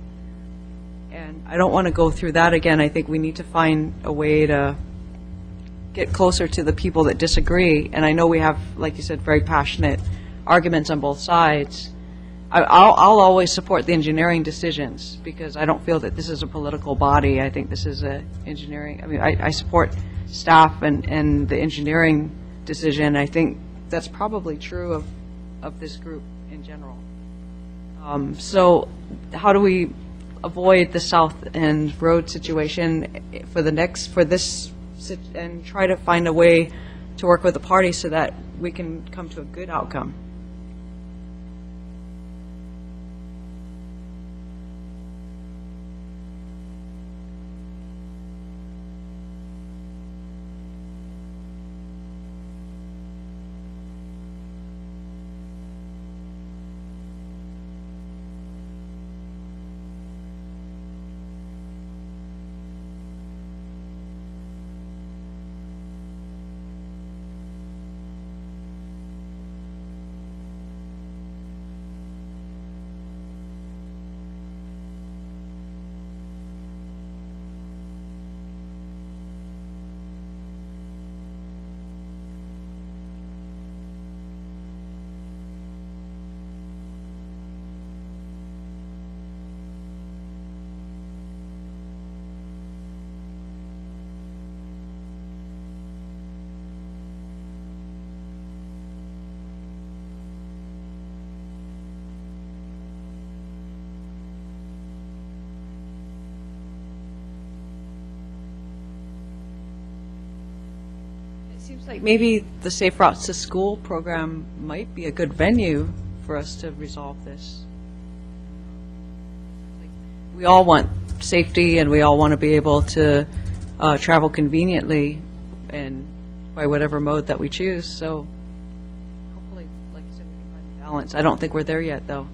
And I don't want to go through that again. I think we need to find a way to get closer to the people that disagree. And I know we have, like you said, very passionate arguments on both sides. I'll always support the engineering decisions because I don't feel that this is a political body. I think this is a engineering, I mean, I support staff and the engineering decision. I think that's probably true of this group in general. So how do we avoid the South End Road situation for this, and try to find a way to work with the party so that we can come to a good outcome? seems like maybe the Safe Routes to School program might be a good venue for us to resolve this. We all want safety, and we all want to be able to travel conveniently and by whatever mode that we choose, so hopefully, like you said, we can find a balance. I don't think we're there yet, though.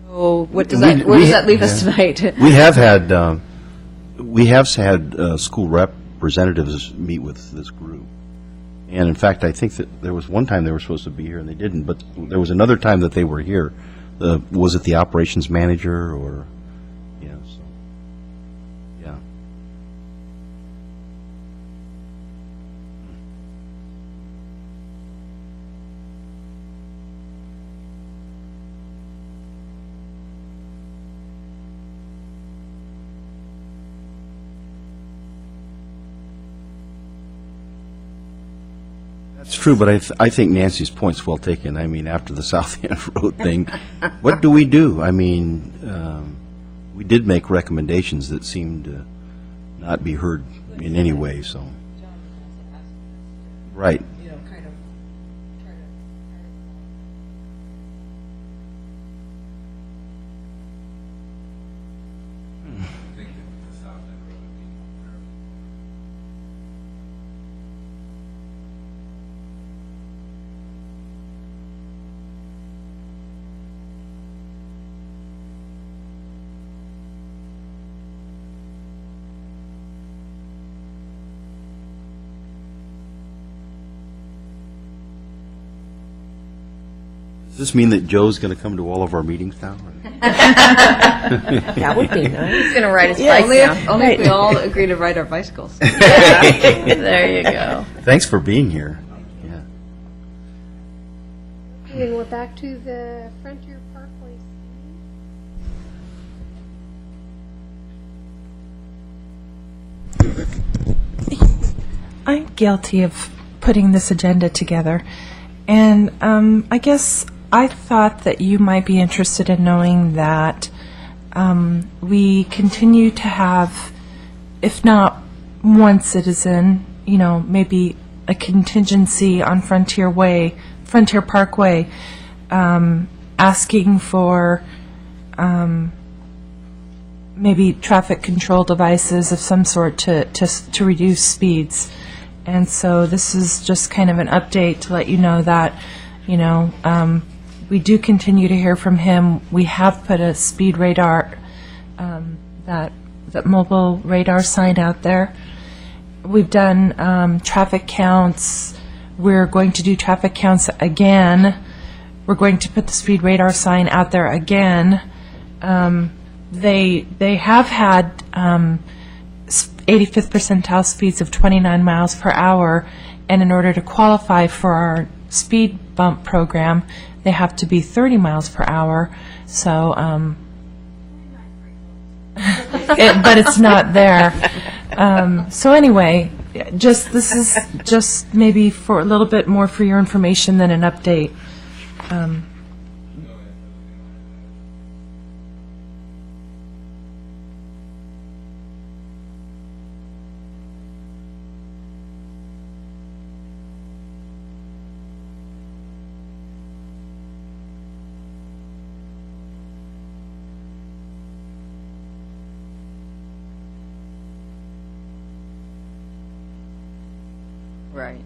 So what does that, where does that leave us tonight? We have had school representatives meet with this group. And in fact, I think that there was one time they were supposed to be here and they didn't, but there was another time that they were here. Was it the operations manager or, yeah, so, yeah. That's true, but I think Nancy's point's well taken. I mean, after the South End Road thing, what do we do? I mean, we did make recommendations that seemed to not be heard in any way, so. Right. Does this mean that Joe's going to come to all of our meetings now? That would be nice. He's going to ride his bike now. Only if we all agree to ride our bicycles. There you go. Thanks for being here. Yeah. And we're back to the Frontier Parkway. I'm guilty of putting this agenda together, and I guess I thought that you might be interested in knowing that we continue to have, if not one citizen, maybe a contingency on Frontier Parkway, asking for maybe traffic control devices of some sort to reduce speeds. And so this is just kind of an update to let you know that, we do continue to hear from him. We have put a speed radar, that mobile radar sign out there. We've done traffic counts. We're going to do traffic counts again. We're going to put the speed radar sign out there again. They have had 85th percentile speeds of 29 miles per hour, and in order to qualify for our speed bump program, they have to be 30 miles per hour. So, but it's not there. So anyway, this is just maybe for a little bit more for your information than an update. Right.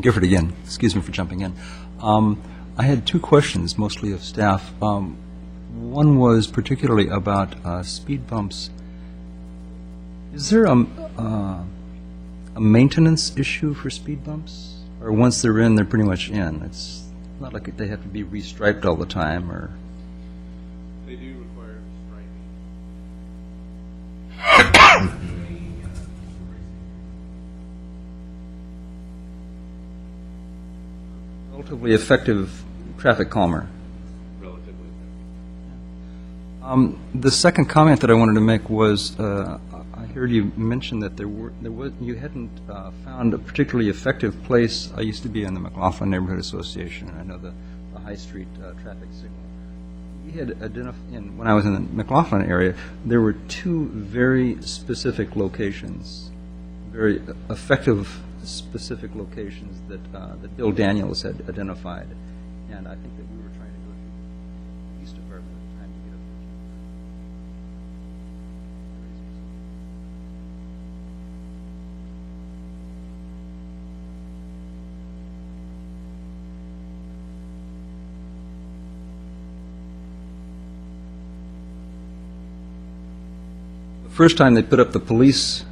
Gifford again. Excuse me for jumping in. I had two questions, mostly of staff. One was particularly about speed bumps. Is there a maintenance issue for speed bumps? Or once they're in, they're pretty much in? It's not like they have to be restriped all the time, or... They do require Relatively effective traffic calmer. The second comment that I wanted to make was, I heard you mention that you hadn't found a particularly effective place. I used to be in the McLaughlin Neighborhood Association, and I know the High Street traffic signal. We had identified, when I was in the McLaughlin area, there were two very specific locations, very effective specific locations that Bill Daniels had identified, and I think that we were trying to go through the police department at the time to get a The first time they put up the police,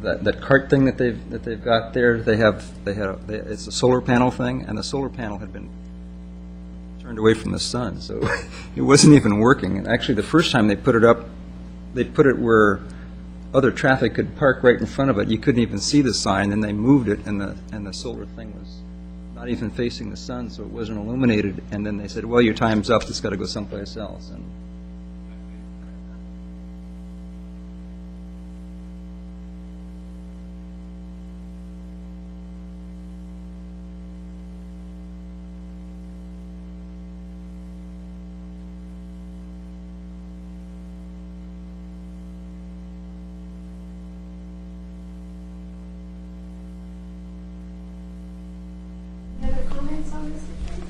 that cart thing that they've got there, it's a solar panel thing, and the solar panel had been turned away from the sun, so it wasn't even working. And actually, the first time they put it up, they put it where other traffic could park right in front of it. You couldn't even see the sign, and they moved it, and the solar thing was not even facing the sun, so it wasn't illuminated. And then they said, "Well, your time's up. It's got to go someplace else." And Any other comments on this issue?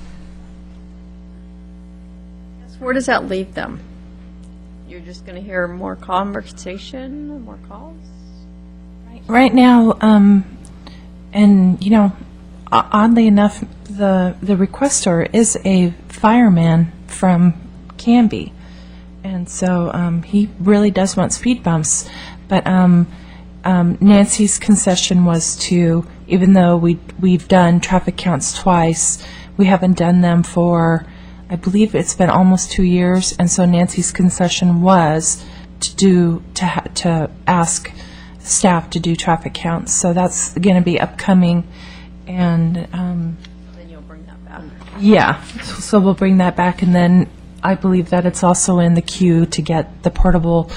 Where does that leave them? You're just going to hear more conversation, more calls? Right now, and, you know, oddly enough, the requestor is a fireman from Canby. And so he really does want speed bumps. But Nancy's concession was to, even though we've done traffic counts twice, we haven't done them for, I believe it's been almost 2 years. And so Nancy's concession was to ask staff to do traffic counts. So that's going to be upcoming. And Then you'll bring that back. yeah, so we'll bring that back, and then I believe that it's also in the queue to get the portable,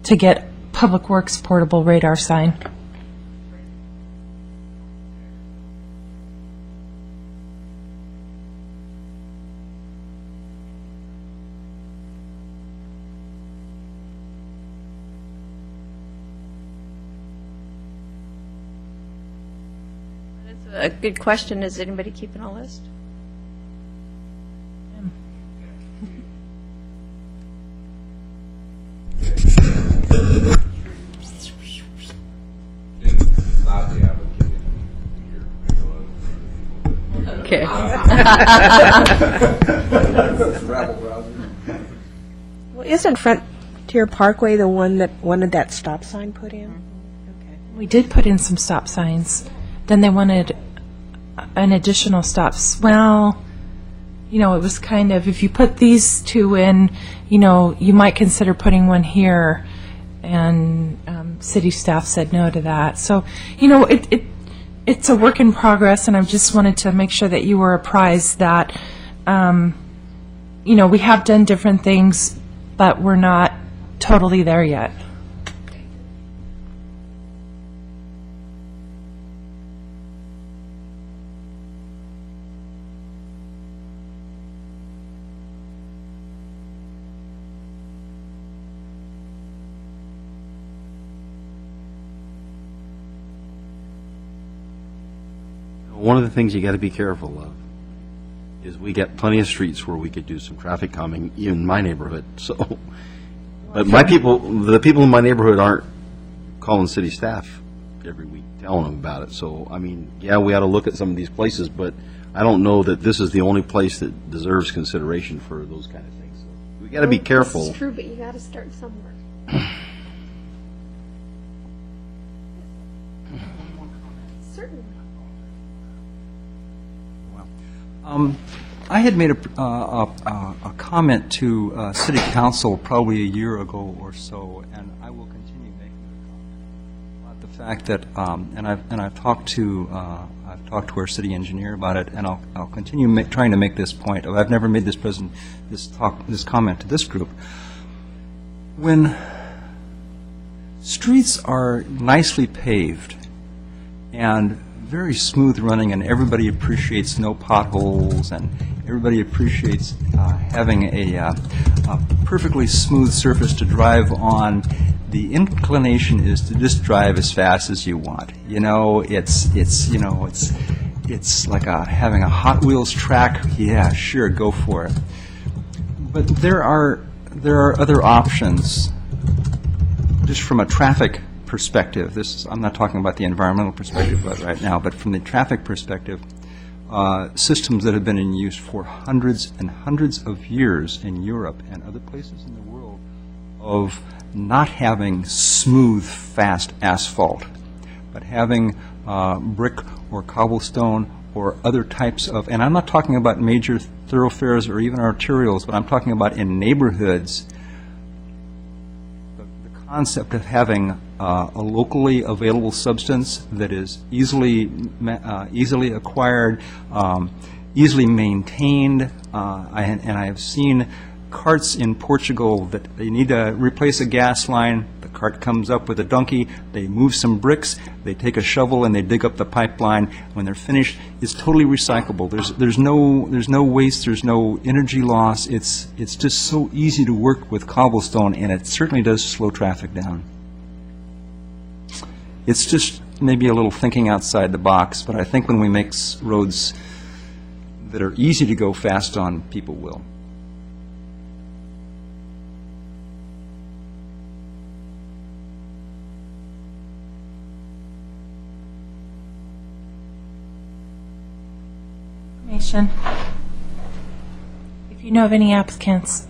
to get Public Works portable radar sign. That's a good question. Is anybody keeping a list? Okay. Well, isn't Frontier Parkway the one that wanted that stop sign put in? We did put in some stop signs. Then they wanted an additional stops. Well, you know, it was kind of, if you put these two in, you know, you might consider putting one here. And city staff said no to that. So, you know, it's a work in progress, and I just wanted to make sure that you were apprised that, you know, we have done different things, but we're not totally there yet. One of the things you got to be careful of is we get plenty of streets where we could do some traffic calming, even in my neighborhood, so. But the people in my neighborhood aren't calling city staff every week telling them about it. So, I mean, yeah, we ought to look at some of these places, but I don't know that this is the only place that deserves consideration for those kind of things. So we got to be careful. It's true, but you got to start somewhere. Certainly. I had made a comment to City Council probably a year ago or so, and I will continue making the comment about the fact that, and I've talked to our city engineer about it, and I'll continue trying to make this point. I've never made this comment to this group. When streets are nicely paved and very smooth running, and everybody appreciates no potholes, and everybody appreciates having a perfectly smooth surface to drive on, the inclination is to just drive as fast as you want. You know, it's like having a Hot Wheels track. Yeah, sure, go for it. But there are other options, just from a traffic perspective. I'm not talking about the environmental perspective right now, but from the traffic perspective, systems that have been in use for hundreds and hundreds of years in Europe and other places in the world of not having smooth, fast asphalt, but having brick or cobblestone or other types of, and I'm not talking about major thoroughfares or even arterials, but I'm talking about in neighborhoods, the concept of having a locally available substance that is easily acquired, easily maintained, and I have seen carts in Portugal that they need to replace a gas line. The cart comes up with a donkey, they move some bricks, they take a shovel and they dig up the pipeline. When they're finished, it's totally recyclable. There's no waste, there's no energy loss. It's just so easy to work with cobblestone, and it certainly does slow traffic down. It's just maybe a little thinking outside the box, but I think when we make roads that are easy to go fast on, people will. Information. If you know of any applicants.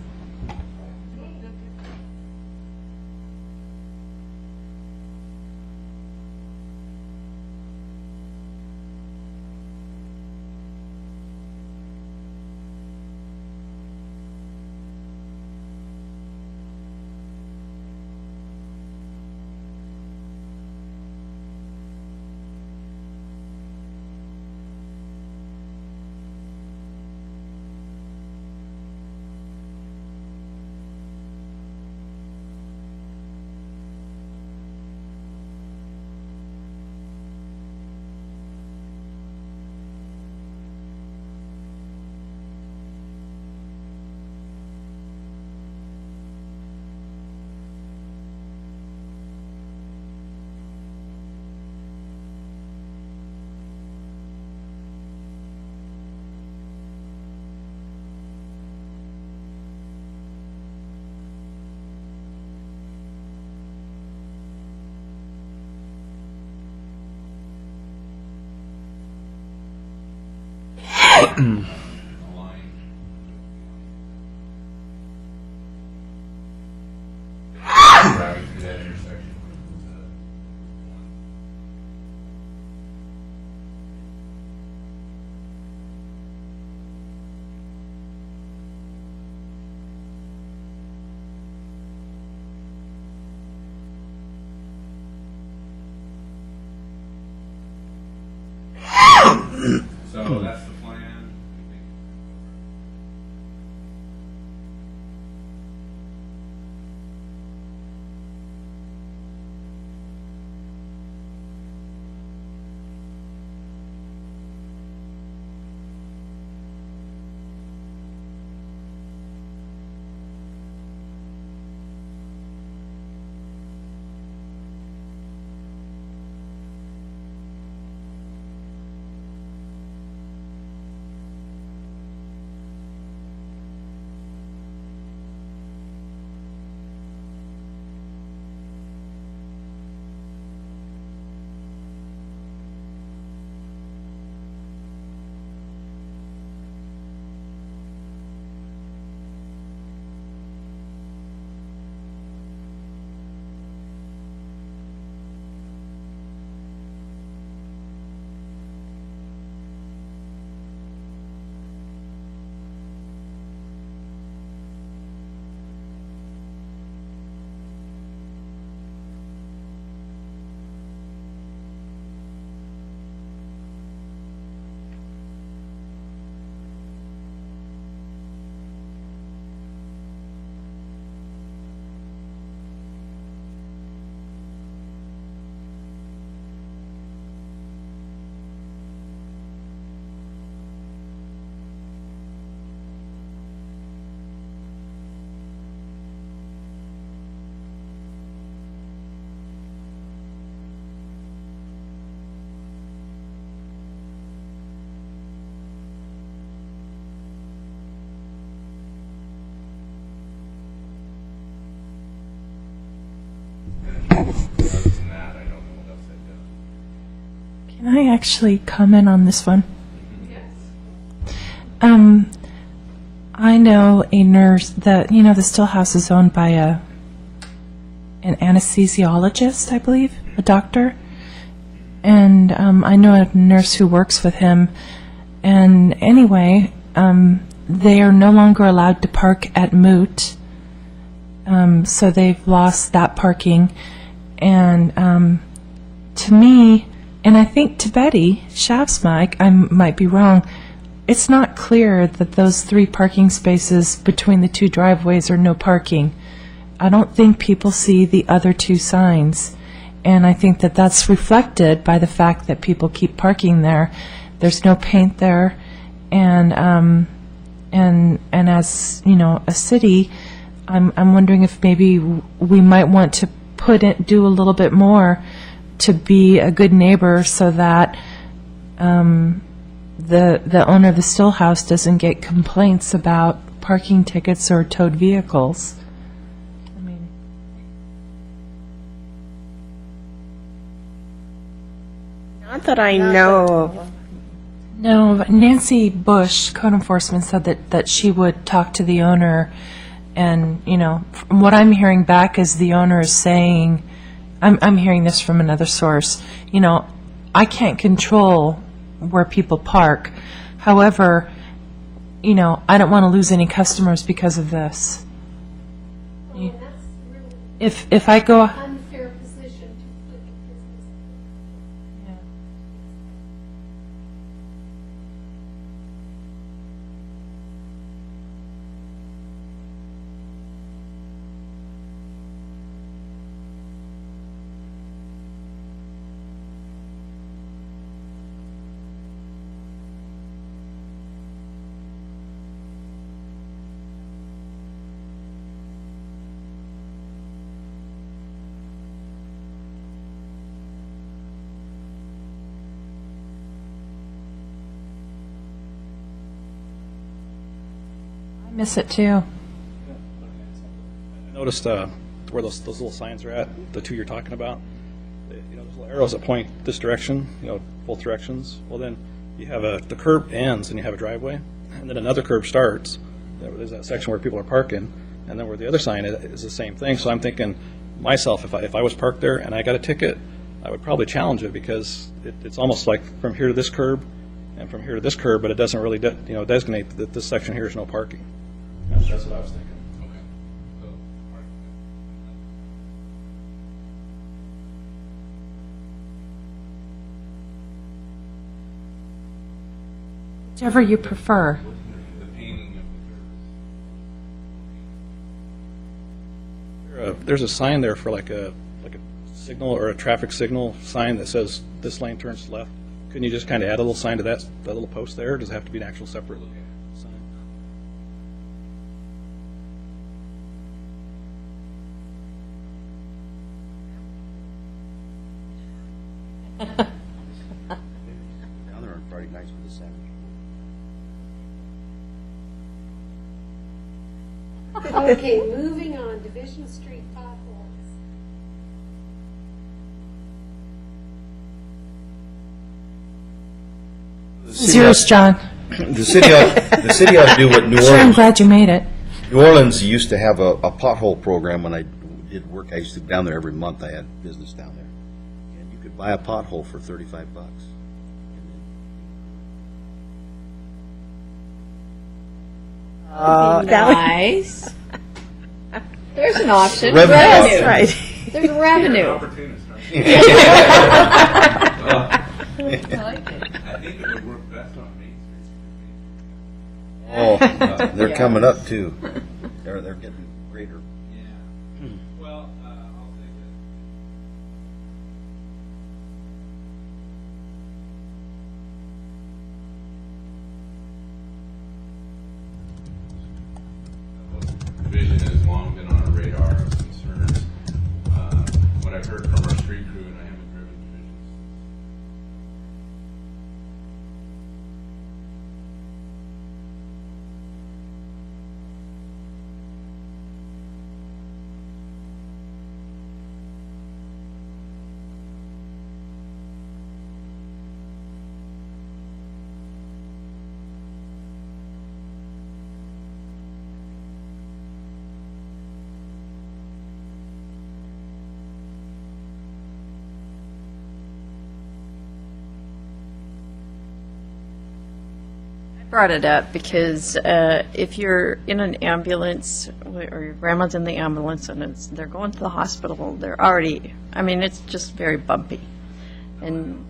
So that's the plan. Can I actually comment on this one? I know a nurse that, the Stillhouse is owned by an anesthesiologist, I believe, a doctor. And I know a nurse who works with him. And anyway, they are no longer allowed to park at Moot. So they've lost that parking. And to me, and I think to Betty Shavsmike, I might be wrong, it's not clear that those 3 parking spaces between the 2 driveways are no parking. I don't think people see the other 2 signs. And I think that that's reflected by the fact that people keep parking there. There's no paint there. And as, a city, I'm wondering if maybe we might want to do a little bit more to be a good neighbor so that the owner of the Stillhouse doesn't get complaints about parking tickets or towed vehicles. Not that I know of. No, but Nancy Bush, code enforcement, said that she would talk to the owner, and, from what I'm hearing back is the owner is saying, I'm hearing this from another source, I can't control where people park. However, I don't want to lose any customers because of this. Well, that's really If I go... unfair position to put a business. I miss it too. I noticed where those little signs are at, the 2 you're talking about. There's little arrows that point this direction, both directions. Well, then you have the curb ends and you have a driveway, and then another curb starts. There's that section where people are parking, and then where the other sign is the same thing. So I'm thinking myself, if I was parked there and I got a ticket, I would probably challenge it because it's almost like from here to this curb and from here to this curb, but it doesn't really designate that this section here is no parking. That's what I was thinking. Whichever you prefer. There's a sign there for like a signal or a traffic signal sign that says this lane turns left. Couldn't you just kind of add a little sign to that little post there? Or does it have to be an actual separate sign? Down there on Friday nights with the sandwich. Okay, moving on, Division Street potholes. It's yours, John. The city ought to do what New Sure, I'm Orleans. glad you made it. New Orleans used to have a pothole program when I did work. I used to go down there every month. I had business down there. And you could buy a pothole for $35. Nice. There's an option. Revenue. Revenue. Right. There's revenue. I think it would work best on Main Street. Oh, they're coming up too. They're getting greater. Yeah. Well, I'll say this. Division has long been on our radar of concerns. What I've heard from our street crew, and I haven't driven divisions. brought it up because if you're in an ambulance or your grandma's in the ambulance and they're going to the hospital, they're already, I mean, it's just very bumpy. And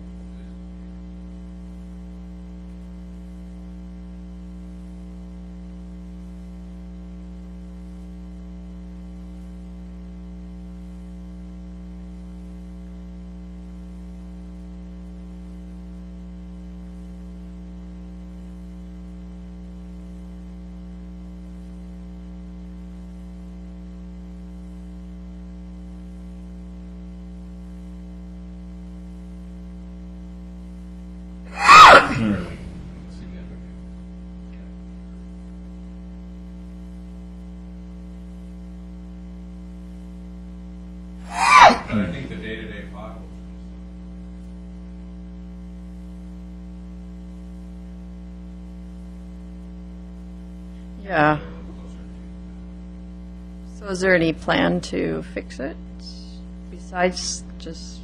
I think the day-to-day potholes. yeah. So is there any plan to fix it besides just?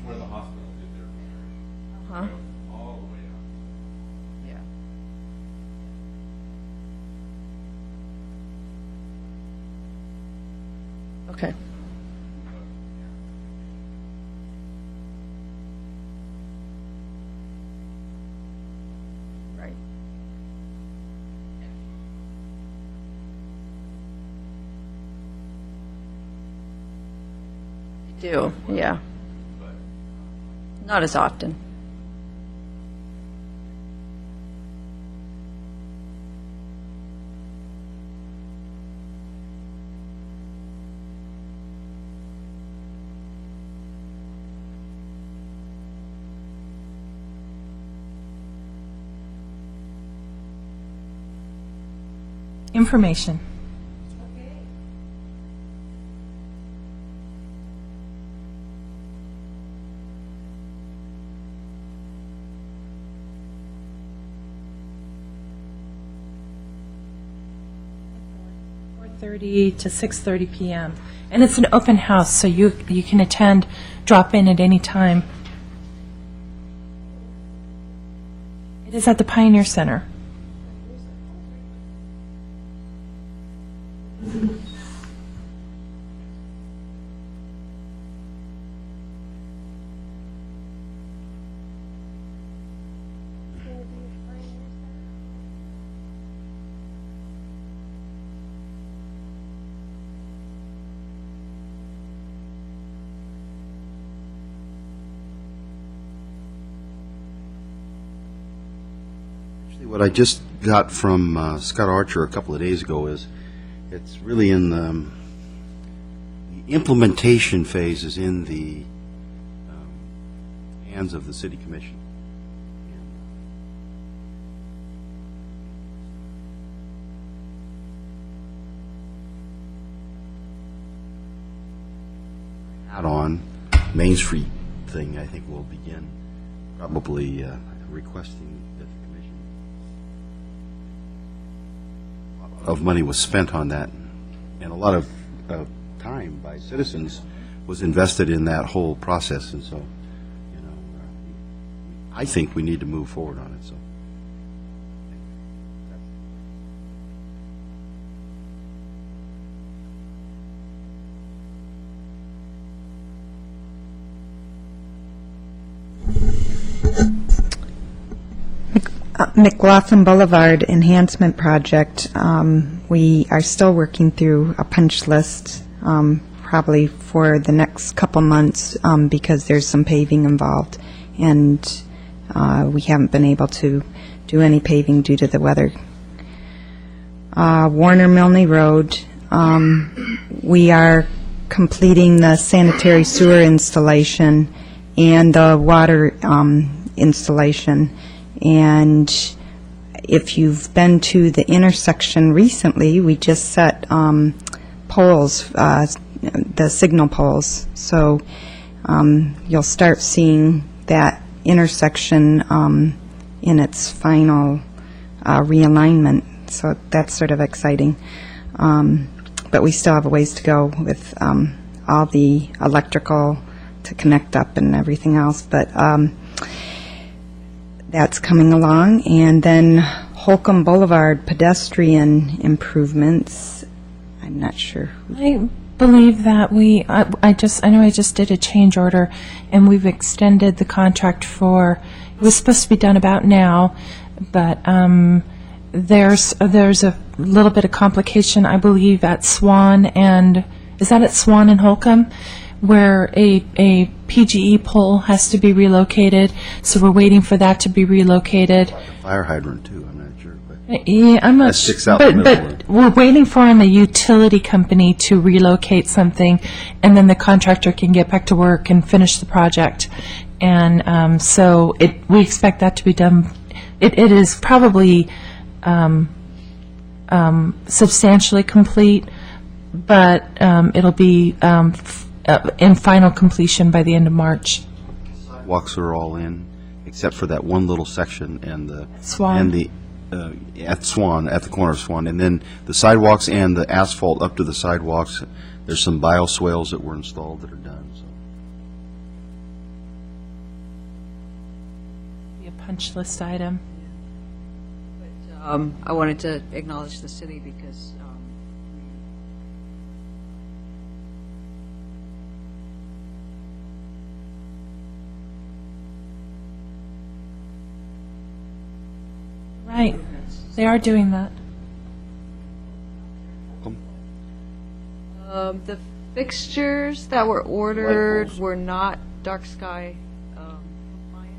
Where the hospital did their repairs. Uh-huh. All the way up. Yeah. Okay. Right. You do, yeah. Not as often. Information. To 6:30 p.m. And it's an open house, so you can attend, drop in at any time. It is at the Pioneer Center. What I just got from Scott Archer a couple of days ago is it's really in the implementation phase is in the hands of the city commission. Add-on Main Street thing, I think, will begin probably requesting that the commission of money was spent on that, and a lot of time by citizens was invested in that whole process, and so, you know, I think we need to move forward on it, so. McLaughlin Boulevard Enhancement Project, we are still working through a punch list, probably for the next couple months, because there's some paving involved, and we haven't been able to do any paving due to the weather. Warner Milne Road, we are completing the sanitary sewer installation and the water installation. And if you've been to the intersection recently, we just set poles, the signal poles. So you'll start seeing that intersection in its final realignment, so that's sort of exciting. But we still have a ways to go with all the electrical to connect up and everything else, but that's coming along. And then Holcomb Boulevard pedestrian improvements, I'm not sure. I believe that I know I just did a change order, and we've extended the contract for, it was supposed to be done about now, but there's a little bit of complication, I believe, at Swan and, is that at Swan and Holcomb, where a PGE pole has to be relocated, so we're waiting for that to be relocated. Fire hydrant, too, I'm not sure. But Yeah, I'm not that sticks out in the middle. but we're waiting for a utility company to relocate something, and then the contractor can get back to work and finish the project. And so we expect that to be done. It is probably substantially complete, but it'll be in final completion by the end of March. Walks are all in, except for that one little section and the Swan. and the at Swan, at the corner of Swan, and then the sidewalks and the asphalt up to the sidewalks. There's some bioswales that were installed that are done. So. Be a punch list item. I wanted to acknowledge the city because Right. They are doing that. the fixtures that were ordered were not dark sky compliant.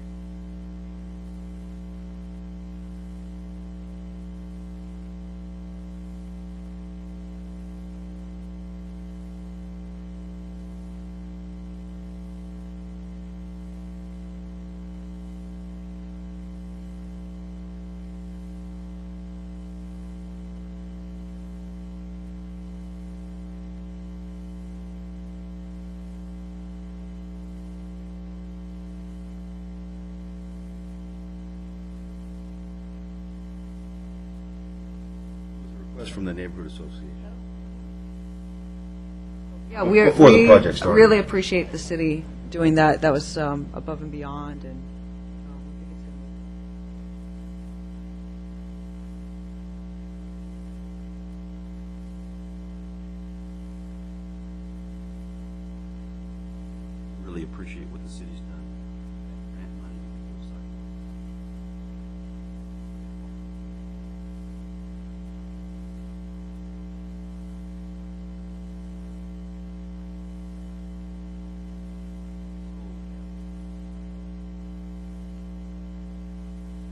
Request from the Neighborhood Association. Yeah, Before the project started. really appreciate the city doing that. That was above and beyond, and we think it's gonna Really appreciate what the city's done. Grant money, those type of-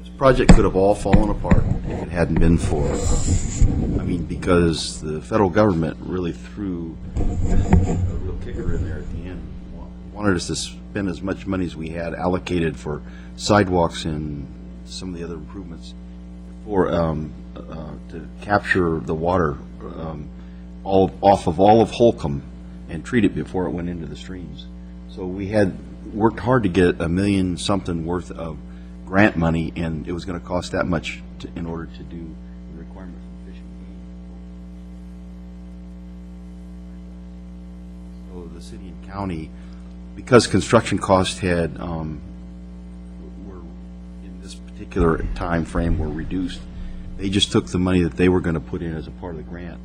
This project could have all fallen apart if it hadn't been for, because the federal government really threw a real kicker in there at the end. Wanted us to spend as much money as we had allocated for sidewalks and some of the other improvements for to capture the water off of all of Holcomb and treat it before it went into the streams. So we had worked hard to get $1 million something worth of grant money, and it was going to cost that much in order to do the requirement for Fish and Game. So the city and county, because construction costs had were in this particular time frame were reduced, they just took the money that they were going to put in as a part of the grant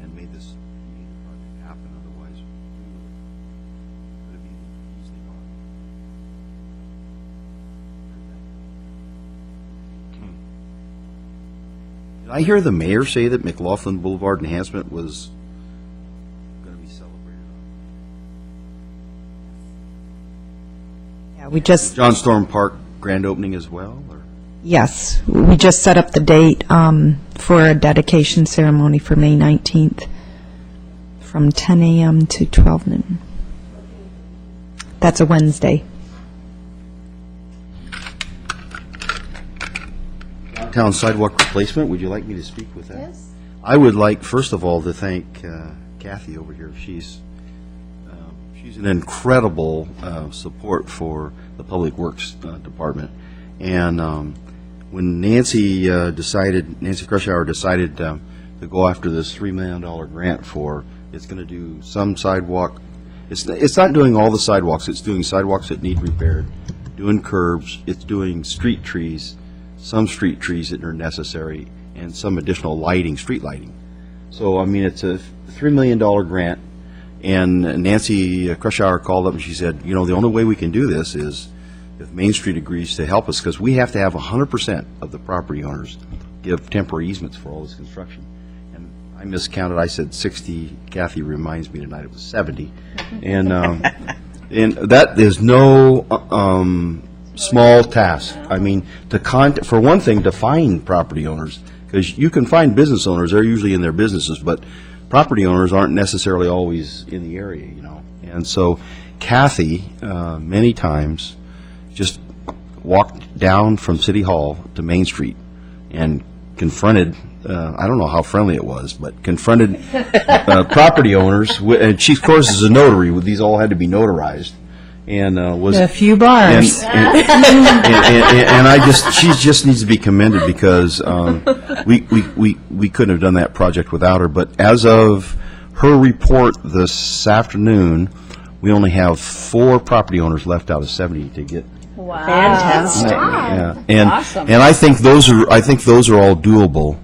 and made this project happen. Otherwise, it would have been easily gone. Did I hear the mayor say that McLaughlin Boulevard enhancement was going to be celebrated? Yeah, we just, John Storm Park grand opening as well? Or? yes, we just set up the date for a dedication ceremony for May 19th from 10 a.m. to 12 noon. That's a Wednesday. Downtown sidewalk replacement, would you like me to speak with that? Yes. I would like, first of all, to thank Kathy over here. She's an incredible support for the Public Works Department. And when Nancy Crushhour decided to go after this $3 million grant for, it's going to do some sidewalk. It's not doing all the sidewalks. It's doing sidewalks that need repaired, doing curbs. It's doing street trees, some street trees that are necessary, and some additional lighting, street lighting. So, I mean, it's a $3 million grant. And Nancy Crushhour called up and she said, the only way we can do this is if Main Street agrees to help us, because we have to have 100% of the property owners give temporary easements for all this construction. And I miscounted. I said 60. Kathy reminds me tonight it was 70. And and that is no small task. I mean, for one thing, to find property owners, because you can find business owners. They're usually in their businesses, but property owners aren't necessarily always in the area, And so Kathy, many times, just walked down from City Hall to Main Street and confronted, I don't know how friendly it was, but confronted property owners. And she, of course, is a notary. These all had to be notarized. And was a few bars. And she just needs to be commended because we couldn't have done that project without her. But as of her report this afternoon, we only have 4 property owners left out of 70 to get. Wow. Fantastic. Yeah, and Awesome. and I think those are all doable.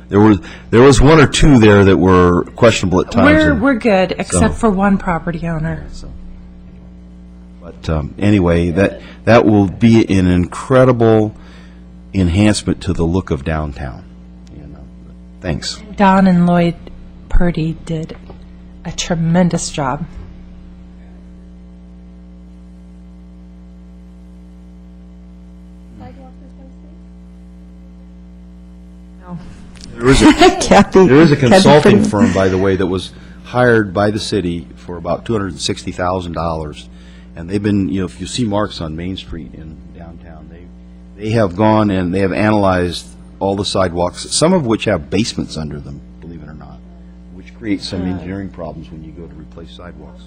There was 1 or 2 there that were questionable at times. We're good, except for one property owner. But anyway, that will be an incredible enhancement to the look of downtown. Thanks. Don and Lloyd Purdy did a tremendous job. There is a consulting firm, by the way, that was hired by the city for about $260,000, and they've been, if you see marks on Main Street in downtown, they have gone and they have analyzed all the sidewalks, some of which have basements under them, believe it or not, which creates some engineering problems when you go to replace sidewalks.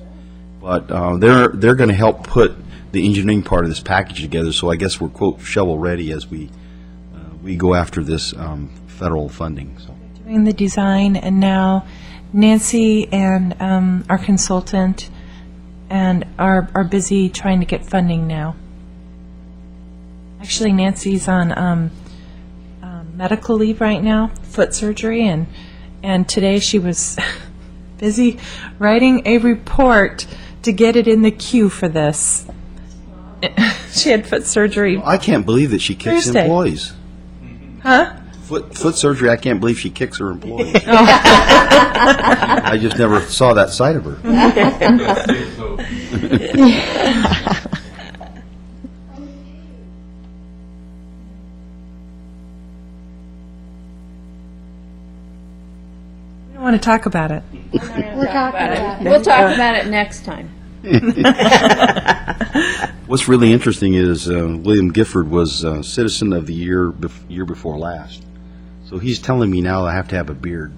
But they're going to help put the engineering part of this package together. So I guess we're, quote, shovel ready as we go after this federal funding. So Doing the design, and now Nancy and our consultant and are busy trying to get funding now. Actually, Nancy's on medical leave right now, foot surgery, and today she was busy writing a report to get it in the queue for this. She had foot surgery. I can't believe that she kicks Thursday. employees. Huh? Foot surgery, I can't believe she kicks her employees. I just never saw that side of her. We don't want to talk about it. We'll talk about it. We'll talk about it next time. What's really interesting is William Gifford was Citizen of the Year before last. So he's telling me now I have to have a beard.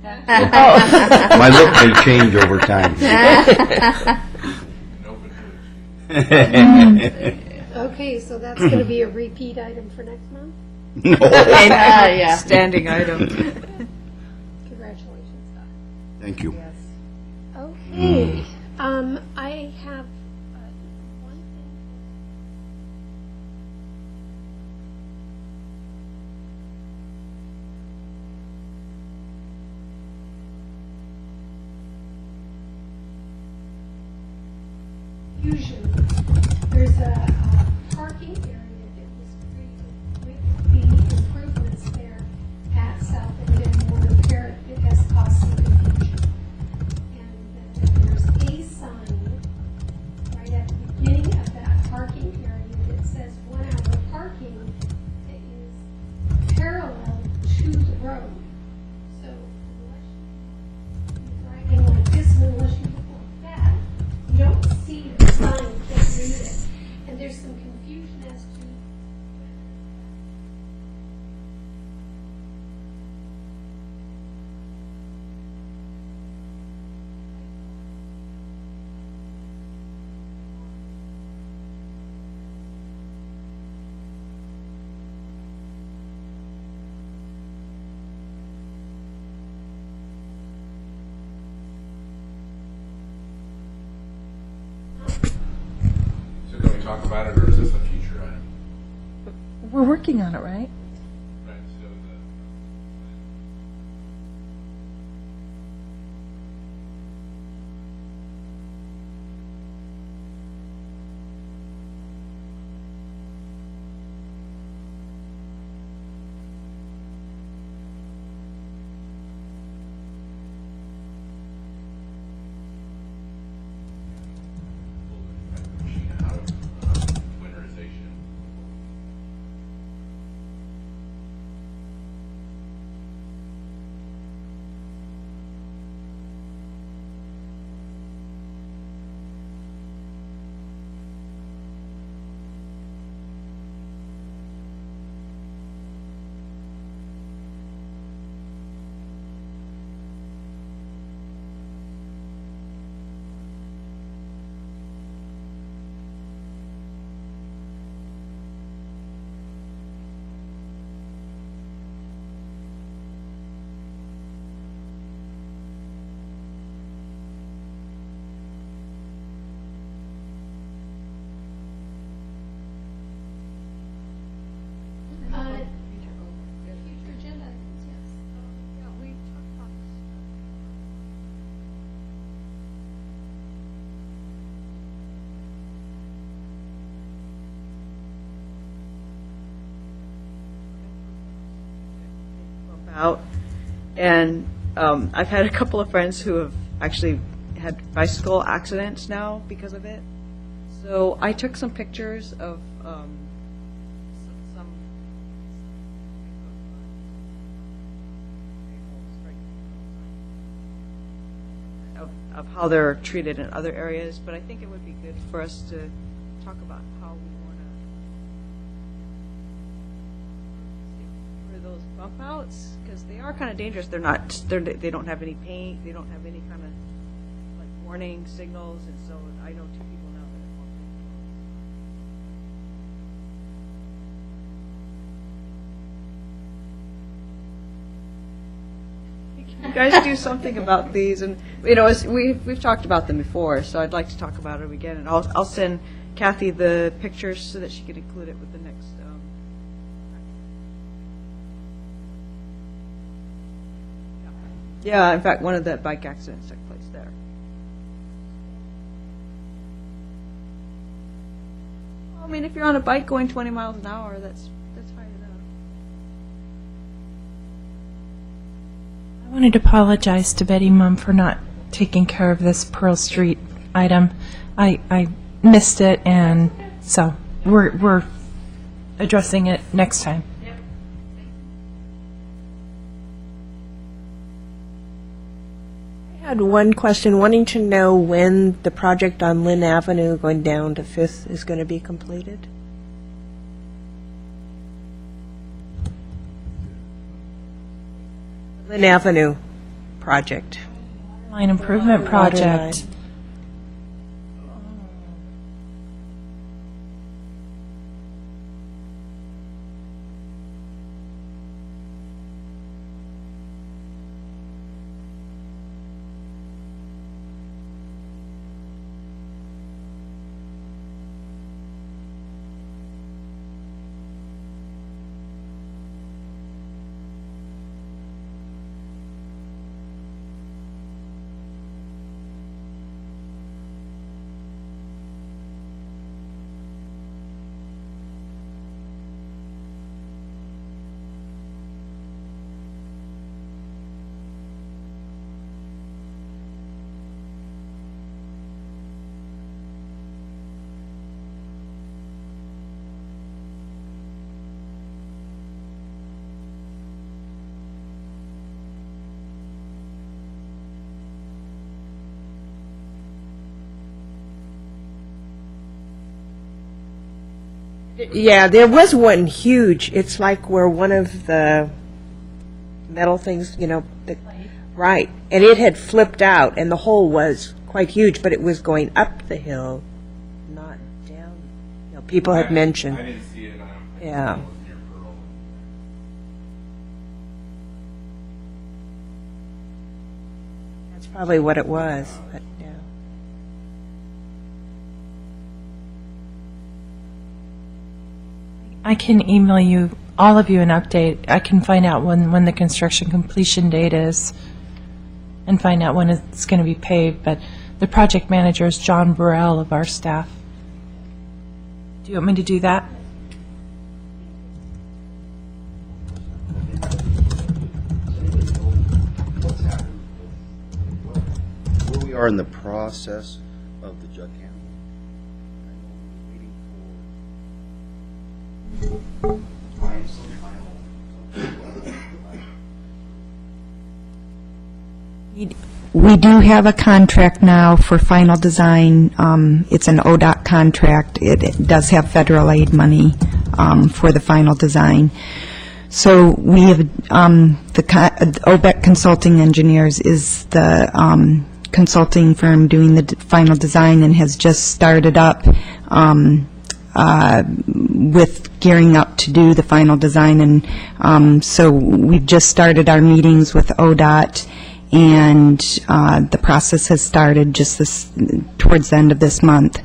My look may change over time. Okay, so that's going to be a repeat item for next month? Yeah. Standing item. Congratulations, Doc. Thank you. Okay, I have one thing. Fusion, there's a parking area that was created with the improvements there at South End, and will repair it. It has cost some confusion. And there's a sign right at the beginning of that parking area that says 1 hour parking that is parallel to the road. So unless you're driving like this, and unless you look like that, you don't see the sign that's talk about it, or is this a future item? We're working on it, right? Right, so out of winterization. Future agenda items, yes. Yeah, we talked about this. Out. And I've had a couple of friends who have actually had bicycle accidents now because of it. So I took some pictures of some of how they're treated in other areas, but I think it would be good for us to talk about how we want to for those bump outs, because they are kind of dangerous. They don't have any paint, they don't have any kind of like warning signals, and so I know two people now that have walked into those. You guys do something about these, and we've talked about them before, so I'd like to talk about it again, and I'll send Kathy the pictures so that she can include it with the next. Yeah, in fact, one of the bike accidents took place there. I mean, if you're on a bike going 20 miles an hour, that's fine enough. I wanted to apologize to Betty Mum for not taking care of this Pearl Street item. I missed it, and so we're addressing it next time. I had one question, wanting to know when the project on Lynn Avenue going down to Fifth is going to be completed? Lynn Avenue project. Line improvement Water line. project. Yeah, there was one huge, it's like where one of the metal things, right, and it had flipped out, and the hole was quite huge, but it was going up the hill, not down. People had mentioned. I didn't see it. Yeah. Near Pearl. That's probably what it was, but yeah. I can email you, all of you, an update. I can find out when the construction completion date is and find out when it's going to be paved, but the project manager is John Burrell of our staff. Do you want me to do that? Where we are in the process of the jug handle. We do have a contract now for final design. It's an ODOT contract. It does have federal aid money for the final design. So we have, OBEC Consulting Engineers is the consulting firm doing the final design and has just started up with gearing up to do the final design. And so we've just started our meetings with ODOT, and the process has started just towards the end of this month.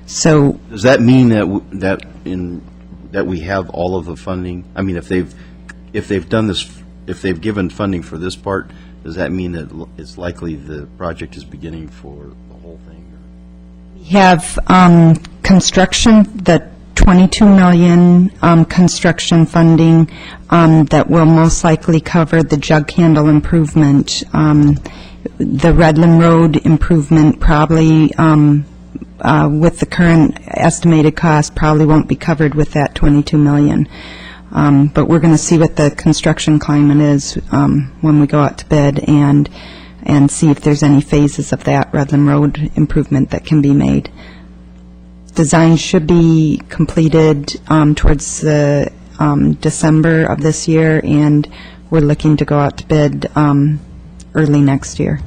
So Does that mean that we have all of the funding? I mean, if they've done this, if they've given funding for this part, does that mean that it's likely the project is beginning for the whole thing? we have construction, the $22 million construction funding that will most likely cover the jug handle improvement. The Redland Road improvement probably, with the current estimated cost, probably won't be covered with that $22 million. But we're going to see what the construction climate is when we go out to bid and see if there's any phases of that Redland Road improvement that can be made. Design should be completed towards the December of this year, and we're looking to go out to bid early next year.